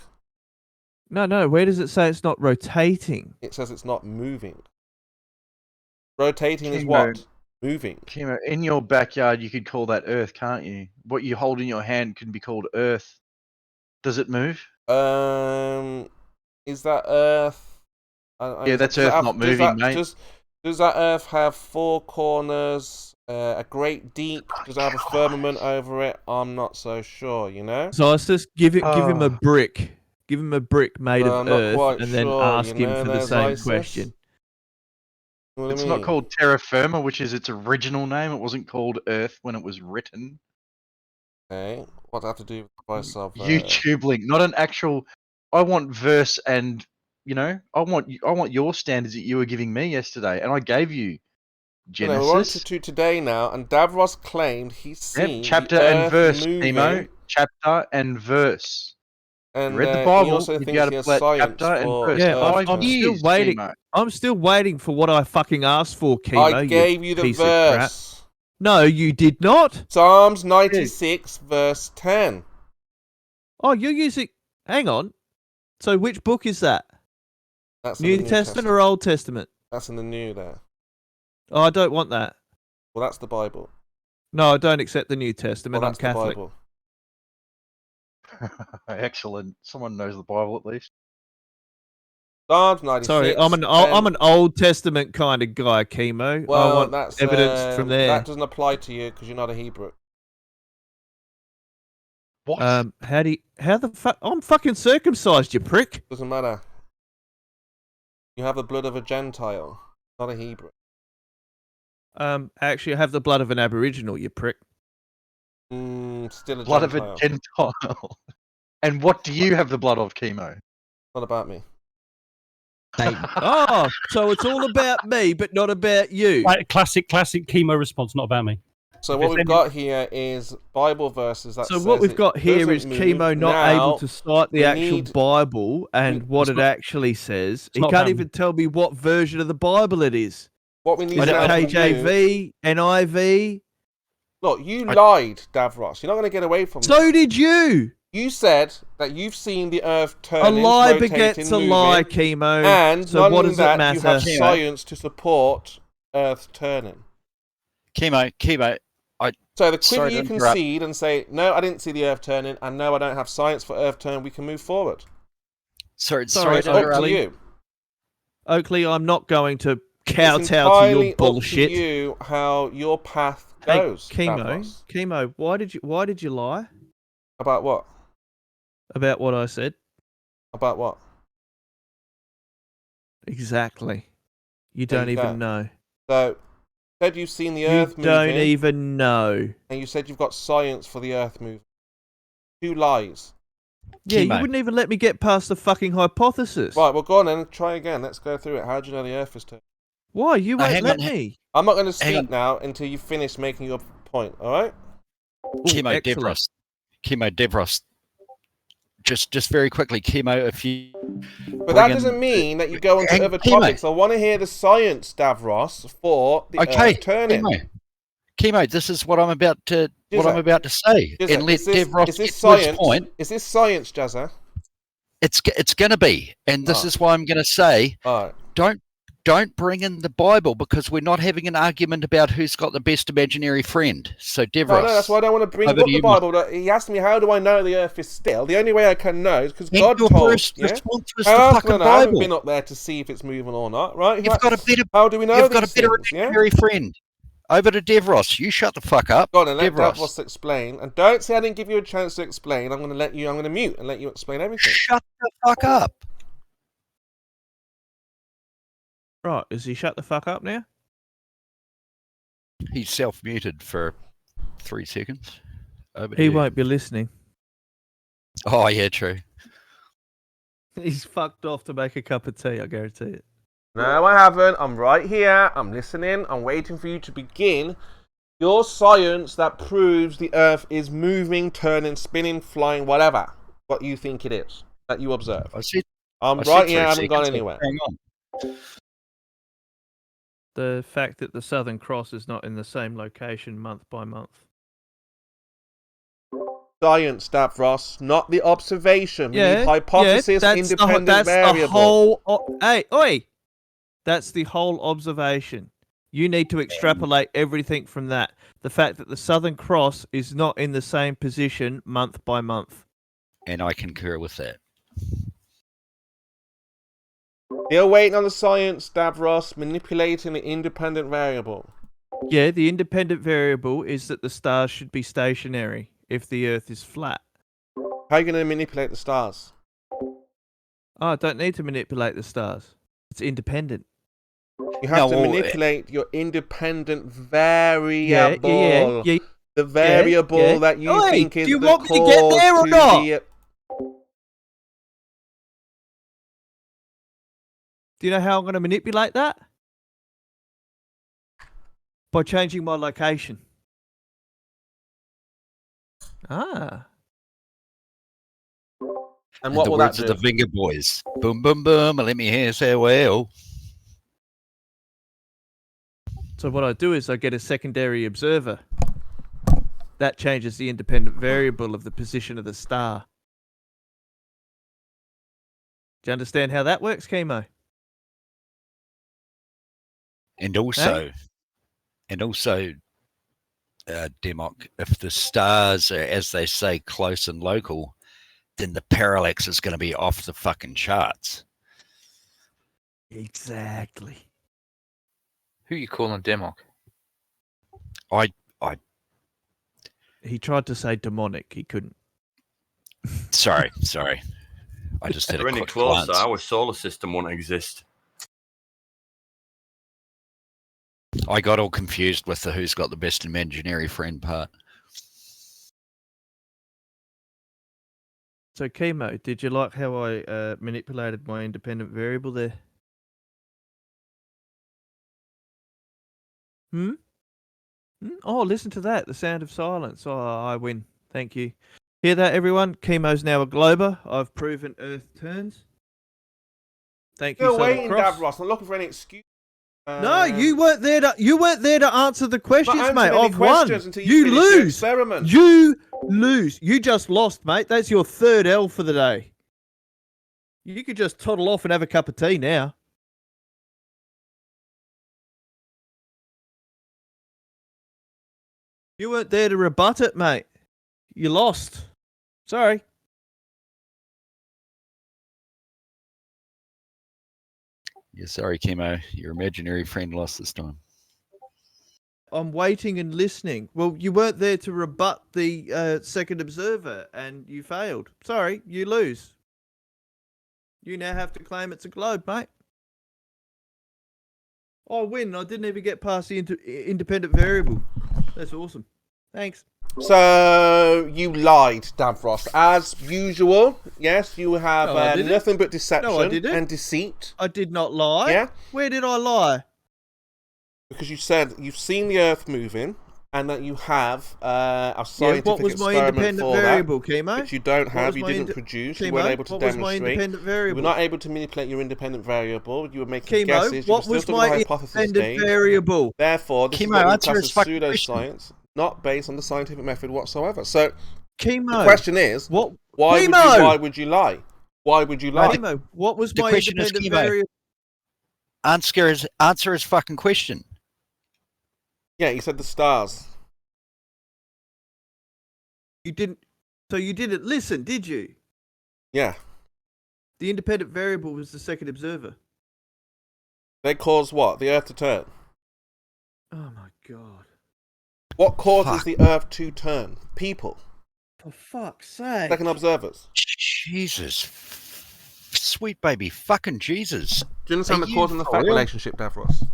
No. Where does it say it's not rotating? It says it's not moving. Rotating is what? Moving. Chemo, in your backyard, you could call that Earth, can't you? What you hold in your hand can be called Earth. Does it move? Is that Earth? Yeah, that's Earth not moving, mate. Does that Earth have four corners, a great deep? Does it have a firmament over it? I'm not so sure, you know? So I just give him a brick. Give him a brick made of earth and then ask him for the same question. It's not called terra firma, which is its original name. It wasn't called Earth when it was written. Okay, what does that have to do with myself? YouTube link, not an actual. I want verse, and I want your standards that you were giving me yesterday, and I gave you Genesis. We're on to today now, and Davros claimed he's seen chapter the and Earth verse, moving, Nemo. Chapter and verse. And read the Bible. he also you thinks gotta he has play science chapter and for verse. Yeah, I'm years, still waiting. Chemo. I'm still waiting for what I fucking asked for, Chemo. I gave you the piece of crap. verse. No, you did not. Psalms 96, verse 10. Oh, you're using. Hang on. So which book is that? That's in the New Testament or Old Testament? That's in the New there. Oh, I don't want that. Well, that's the Bible. No, I don't accept the New Testament. Well, I'm that's Catholic. the Bible. Excellent. Someone knows the Bible at least. Psalms 96. Sorry, I'm an Old Testament kind of guy, Chemo. Well, I want that's evidence from there. That doesn't apply to you because you're not a Hebrew. What? How the fuck? I'm fucking circumcised, you prick. Doesn't matter. You have the blood of a Gentile, not a Hebrew. Actually, I have the blood of an Aboriginal, you prick. Still a blood Gentile. of a Gentile. And what do you have the blood of, Chemo? Not about me. Oh, so it's all about me, but not about you. Right, classic Chemo response, not about me. So what we've got here is Bible verses that So says what we've got it here doesn't is move. Chemo not Now, able to cite the we actual need- Bible and what it actually says. He not can't about even tell me what version of the Bible it is. What we need Is it now from you- KJV, NIV? Look, you lied, Davros. You're not going to get away from this. So did you. You said that you've seen the Earth A turning, lie rotating, begets a moving, lie, Chemo. and so not what only does that, it matter? you have science to support Earth turning. Chemo, So the quicker Sorry to you interrupt. concede and say, no, I didn't see the Earth turning, and no, I don't have science for Earth turn, we can move forward. Sorry, to interrupt you. Oakley, I'm not going to It's kowtow to entirely your bullshit. up to you how your path Hey, goes. Chemo, why did you lie? About what? About what I said? About what? Exactly. You There don't you even go. know. So, said you've seen the You Earth moving. don't even know. And you said you've got science for the Earth moving. 2 lies. Yeah, you wouldn't even let me get past the fucking hypothesis. Right, well, go on then. Try again. Let's go through it. How do you know the Earth is turning? Why? You won't let me. I'm not going to speak now until you finish making your point, alright? Chemo Devros. Just very quickly, Chemo, if you... But that doesn't mean that you go on to other topics. I want to hear the science, Davros, for the Earth turning. Chemo, this is what I'm about to say. Jizza, And let Devros is this get to his science? point. Is this science, Jazza? It's going to be, and this is why I'm going to say, don't bring in the Bible, because we're not having an argument about who's got the best imaginary friend. So Devros, No, that's why I don't want to bring up the Bible. He asked me, how do I know the Earth is still? The only way I can know is because God told. I haven't been up there to see if it's moving or not, right? How do we know? You've got a better imaginary friend. Over to Devros. You shut the fuck up. Go on and let Davros explain. And don't say I didn't give you a chance to explain. I'm going to mute and let you explain everything. Shut the fuck up. Right, is he shut the fuck up now? He's self-muted for 3 seconds. He won't be listening. Oh, yeah, true. He's fucked off to make a cup of tea, I guarantee it. No, I haven't. I'm right here. I'm listening. I'm waiting for you to begin your science that proves the Earth is moving, turning, spinning, flying, whatever. What you think it is that you observe. I'm right here. I haven't gone anywhere. Hang on. The fact that the Southern Cross is not in the same location month by month. Science, Davros, not the observation. We need hypothesis, independent variable. Hey, oi! That's the whole observation. You need to extrapolate everything from that. The fact that the Southern Cross is not in the same position month by month. And I concur with that. Still waiting on the science, Davros, manipulating the independent variable. Yeah, the independent variable is that the stars should be stationary if the Earth is flat. How are you going to manipulate the stars? Oh, I don't need to manipulate the stars. It's independent. You have to manipulate your independent variable. The variable that you think is the cause. Do you want me to get there or not? Do you know how I'm going to manipulate that? By changing my location. Ah. And what the will words that of the Finger Boys. Boom, boom, boom. Let me hear say well. So what I do is I get a secondary observer. That changes the independent variable of the position of the star. Do you understand how that works, Chemo? And also, Demok, if the stars are, as they say, close and local, then the parallax is going to be off the fucking charts. Exactly. Who you calling Demok? He tried to say demonic. He couldn't. Sorry. I just had a any quick closer, glance. our solar system won't exist. I got all confused with the who's got the best imaginary friend part. So, Chemo, did you like how I manipulated my independent variable there? Oh, listen to that. The sound of silence. Oh, I win. Thank you. Hear that, everyone? Chemo's now a glober. I've proven Earth turns. Thank you, Still Southern waiting, Cross. Davros. I'm looking for any excuse. No, you weren't there to answer the questions, mate. I've won. You lose. You lose. You just lost, mate. That's your third L for the day. You could just toddle off and have a cup of tea now. You weren't there to rebut it, mate. You lost. Sorry. Yeah, sorry, Chemo. Your imaginary friend lost this time. I'm waiting and listening. Well, you weren't there to rebut the second observer, and you failed. Sorry, you lose. You now have to claim it's a globe, mate. I win. I didn't even get past the independent variable. That's awesome. Thanks. So you lied, Davros, as usual. Yes, you have No, I didn't. nothing but deception No, I didn't. and deceit. I did not lie. Yeah? Where did I lie? Because you said you've seen the Earth moving, and that you have a scientific what was my experiment independent for variable, that, Chemo? which you don't What have. was You my didn't produce. You Chemo, weren't able to what was my demonstrate. independent You variable? were not able to manipulate your independent variable. You were making Chemo, guesses. You what were was still in the my hypothesis independent stage. variable? Therefore, this is Chemo, what we answer class his as fucking question. pseudoscience, not based on the scientific method whatsoever. So Chemo, the question is, what? why Chemo! would you lie? Why would you lie? Chemo, what was The my question is, independent Chemo. variable? Answer his fucking question. Yeah, he said the stars. You didn't. So you didn't listen, did you? Yeah. The independent variable was the second observer. They cause what? The Earth to turn. Oh my god! What causes Fuck. the Earth to turn? People. For fuck's sake! Second observers. Jesus. Sweet baby fucking Jesus. Do you understand Are the you cause and for effect real? relationship, Davros?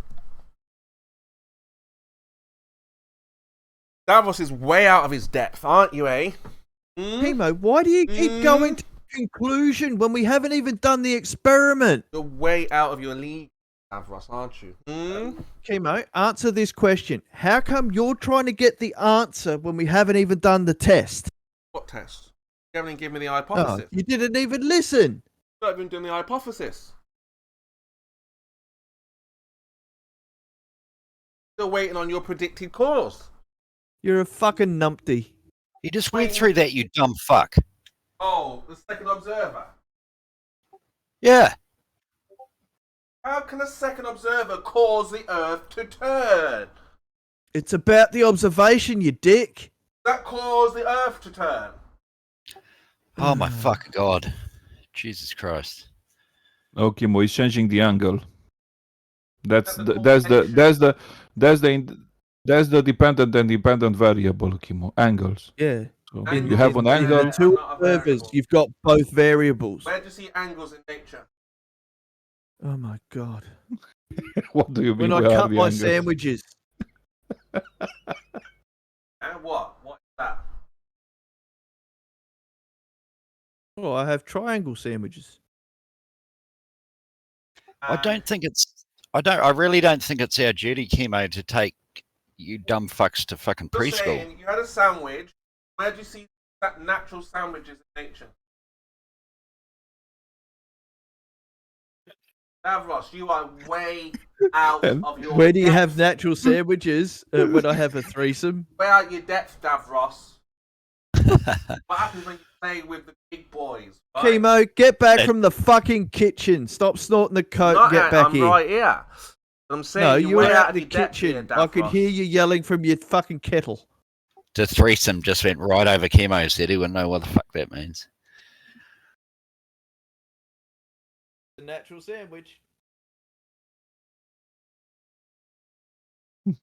Davros is way out of his depth, aren't you, eh? Chemo, why do you keep going to conclusion when we haven't even done the experiment? You're way out of your league, Davros, aren't you? Chemo, answer this question. How come you're trying to get the answer when we haven't even done the test? What test? You haven't even given me the Oh, hypothesis. you didn't even listen. You're not even doing the hypothesis. Still waiting on your predicted cause. You're a fucking numpty. He just went through that, you dumb fuck. Oh, the second observer. Yeah. How can a second observer cause the Earth to turn? It's about the observation, you dick. That caused the Earth to turn. Oh my fucking god. Jesus Christ. Okay, Mo, he's changing the angle. That's the dependent and dependent variable, Kimo. Angles. Yeah. So In you have an in angle. the two observers, you've got both variables. Where do you see angles in nature? Oh my god. What do you mean? When I where are cut the my angles? sandwiches. And what? What's that? Oh, I have triangle sandwiches. I really don't think it's our duty, Chemo, to take you dumb fucks to fucking Just preschool. saying, you had a sandwich. Where do you see that natural sandwiches in nature? Davros, you are way out of your Where do you depth. have natural sandwiches when I have a threesome? Way out your depth, Davros. What happens when you play with the big boys? Right? Chemo, get back from the fucking kitchen. Stop snorting the coke. Not Get out, back I'm here. right here. I'm saying No, you're you were way out of in the your depth here, kitchen. I could Davros. hear you yelling from your fucking kettle. The threesome just went right over Chemo's head. He wouldn't know what the fuck that means. The natural sandwich.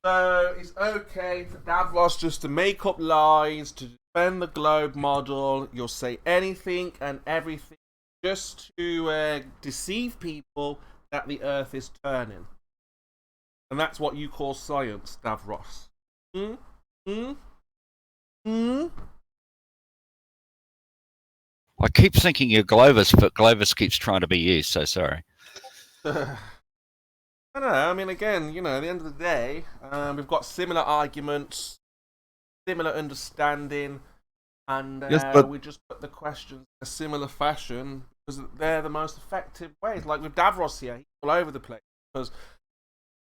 So it's okay for Davros just to make up lies, to defend the globe model. You'll say anything and everything just to deceive people that the Earth is turning. And that's what you call science, Davros. I keep thinking you're Glovis, but Glovis keeps trying to be you, so sorry. I don't know. I mean, again, you know, at the end of the day, we've got similar arguments, similar understanding, and Yes, but- we just put the questions in a similar fashion because they're the most effective ways. Like with Davros here, he's all over the place because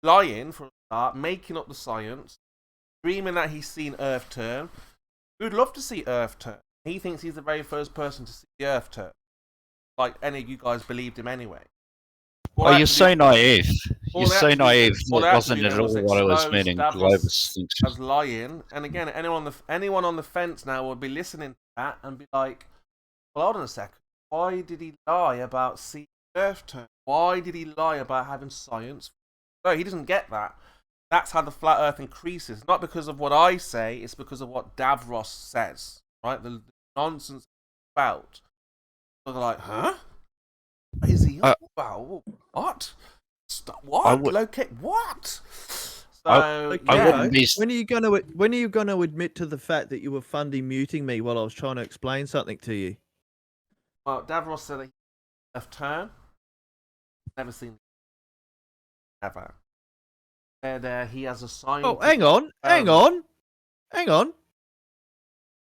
lying for a start, making up the science, dreaming that he's seen Earth turn. We'd love to see Earth turn. He thinks he's the very first person to see the Earth turn. Like any of you guys believed him anyway. Oh, you're so naive. all You're they so actually- naive. all That they wasn't actually at did was all what I was expose meaning. Davros Globus thinks. as lying. And again, anyone on the fence now will be listening to that and be like, well, hold on a second. Why did he lie about seeing Earth turn? Why did he lie about having science? No, he doesn't get that. That's how the flat Earth increases. Not because of what I say, it's because of what Davros says. Right? The nonsense about. So they're like, huh? What is he on about? What? What? Locate what? So yeah. When are you gonna admit to the fact that you were funding muting me while I was trying to explain something to you? Well, Davros said that he left turn. Never seen it. Ever. And he has a sign. Oh, hang on.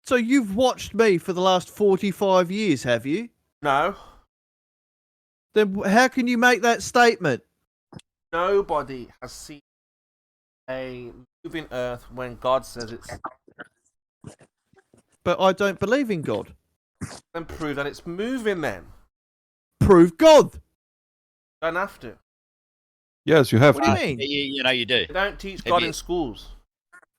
So you've watched me for the last 45 years, have you? No. Then how can you make that statement? Nobody has seen a moving Earth when God says it's. But I don't believe in God. Then prove that it's moving. Then prove God. Don't have to. Yes, you have What to. do you mean? You know you do. They don't teach God in schools.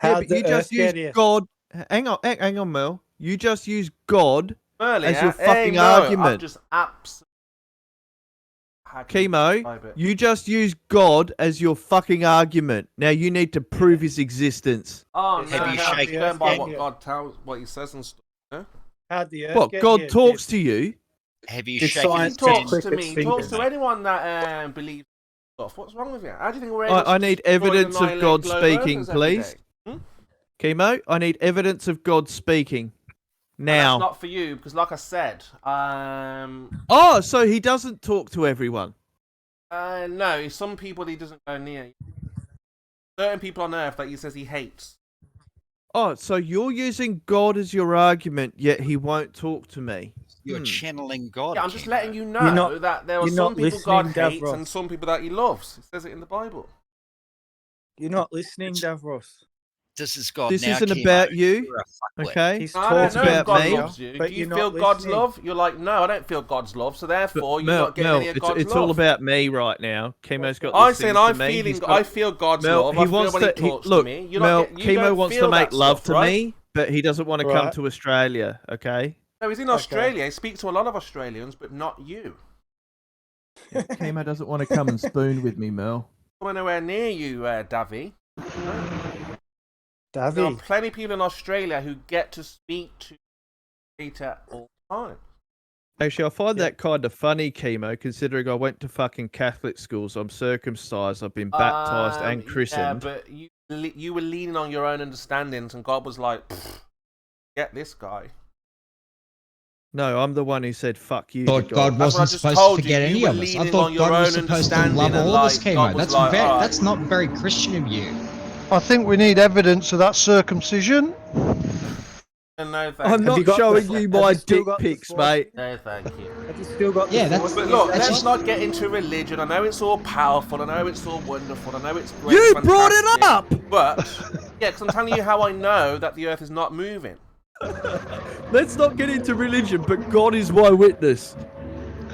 Yeah, but you just use God. Hang on, Mel. You just use God as your fucking argument. I'm just absolutely. Chemo, you just use God as your fucking argument. Now you need to prove his existence. Oh, Have you no, shaken going by his what hand? God tells, what he says and stuff. No? How'd the Earth What, get God here? talks to you? Have you Did shaken science his He talks hand? to me. He talks to anyone that believes stuff. What's wrong with you? How do you think we're able I to need destroy and evidence of annihilate God globe speaking, Earthers every please. day? Chemo, I need evidence of God speaking. And Now. that's not for you because, like I said, Oh, so he doesn't talk to everyone. no, some people he doesn't go near. Certain people on Earth that he says he hates. Oh, so you're using God as your argument, yet he won't talk to me. You're channeling God. Yeah, I'm just letting you know You're not- that there are you're some not people God listening, hates Davros. and some people that he loves. It says it in the Bible. You're not listening, Davros. This is God This now, isn't Chemo. about you, You're a fuckwit. okay? He's I don't It's know if about God me. loves you. but Do you you're feel not God's listening. love? You're like, no, I don't feel God's love. So therefore, you're Mel, not getting any of God's it's love. all about me right now. Chemo's got. I'm this saying thing I'm for me. feeling. He's got- I feel God's Mel, love. he I feel wants when he to. talks Look, to me. You're Mel, not get, you Chemo don't wants feel to make that love stuff, to right? me, but he doesn't want to come Right. to Australia. Okay. No, he's in Australia. He speaks to a lot of Australians, but not you. Chemo doesn't want to come and spoon with me, Mel. Come anywhere near you, Davy. There are Davy. plenty of people in Australia who get to speak to Peter all the time. Actually, I find that kind of funny, Chemo, considering I went to fucking Catholic schools. I'm circumcised. I've been baptized and Yeah, christened. but you were leaning on your own understandings, and God was like, "Get this guy." No, I'm the one who said "fuck you." Thought to God That's what I wasn't just supposed told to you. forget You any were of us. I leaning thought on your God was own supposed to understanding love and, all of us, like, God Chemo. was like, "Alright." That's not very Christian of you. I think we need evidence of that circumcision. No, thank I'm you. not showing you my dick pics, mate. No, thank you. Have you still got Yeah, the that's- But look, let's not get into religion. I know it's all powerful. I know it's all wonderful. I know it's great. You fantastic, brought it up! But, yeah, because I'm telling you how I know that the Earth is not moving. Let's not get into religion, but God is my witness.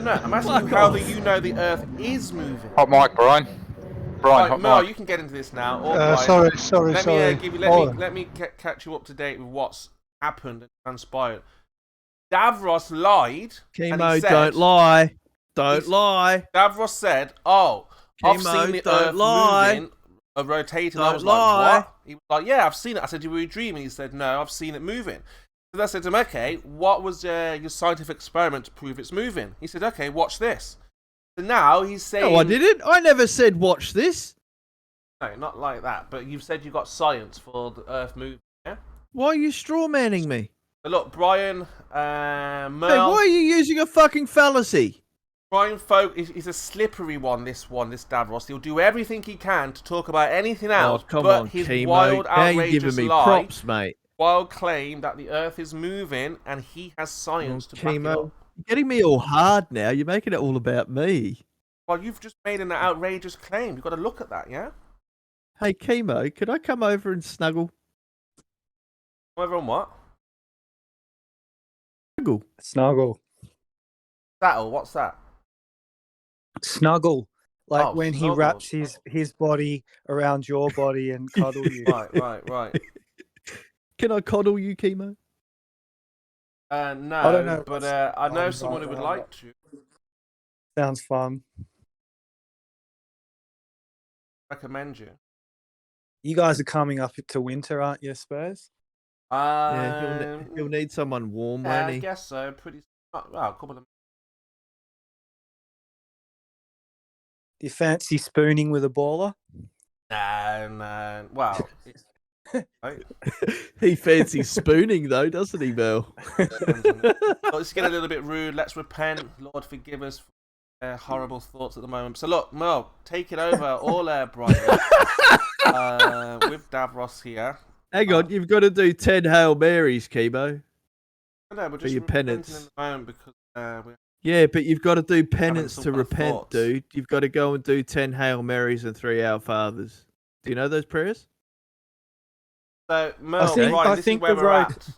No, I'm asking Fuck you how off. that you know the Earth is moving. Hot mic, Brian. Brian, Right, hot Mel, mic. you can get into this now. Or Brian. Sorry. Let me catch you up to date with what's happened and transpired. Davros lied. and Chemo, he said, don't lie. Don't lie. Davros said, "Oh, I've Chemo, seen the don't Earth lie. moving, rotating." I Don't was lie. like, "What?" He was like, "Yeah, I've seen it." I said, "You were dreaming?" He said, "No, I've seen it moving." So I said to him, "Okay, what was your scientific experiment to prove it's moving?" He said, "Okay, watch this." So now he's saying, No, I didn't. I never said watch this. No, not like that. But you've said you got science for the Earth moving. Yeah. Why are you straw manning me? But look, Brian, Hey, Merle. why are you using a fucking fallacy? Brian Folk is a slippery one. This Davros. He'll do everything he can to talk about anything else. Oh, come but on, his Chemo. wild, Now you're outrageous giving me lie, props, mate. wild claim that the Earth is moving and he has science to back it Chemo, up. you're getting me all hard now. You're making it all about me. Well, you've just made an outrageous claim. You've got to look at that, yeah? Hey, Chemo, could I come over and snuggle? Over on what? Snuggle. Sattel, what's that? Snuggle. Like when he wraps his body around your body and cuddle you. Right. Can I coddle you, Chemo? No, I don't know, but I know someone who would like to. Sounds fun. Recommend you. You guys are coming up to winter, aren't you, Spurs? Yeah, he'll need someone warm, won't he? I guess so. Pretty. Well, a couple of. Do you fancy spooning with a baller? No. Well, right. He fancies spooning though, doesn't he, Mel? Let's get a little bit rude. Let's repent. Lord, forgive us for horrible thoughts at the moment. So look, Mel, take it over. All Brighton. With Davros here. Hang on, you've got to do 10 Hail Marys, Chemo. No, we're for just your penance. in the moment because we're... Yeah, but you've got to do penance some to kind of repent, thoughts. dude. You've got to go and do 10 Hail Marys and 3 Our Fathers. Do you know those prayers? So, Mel, Brian, this is where we're at.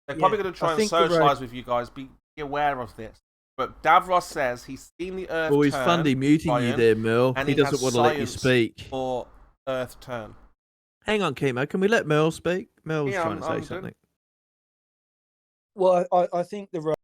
They're probably going to try and socialise with you guys. Be aware of this. But Davros says he's seen the Earth Well, he's turn, funny muting Brian, you there, Mel. and He doesn't has want to let you science speak. For Earth turn. Hang on, Chemo. Can we let Mel speak? Mel's Yeah, trying to I'm say something. Well, I think the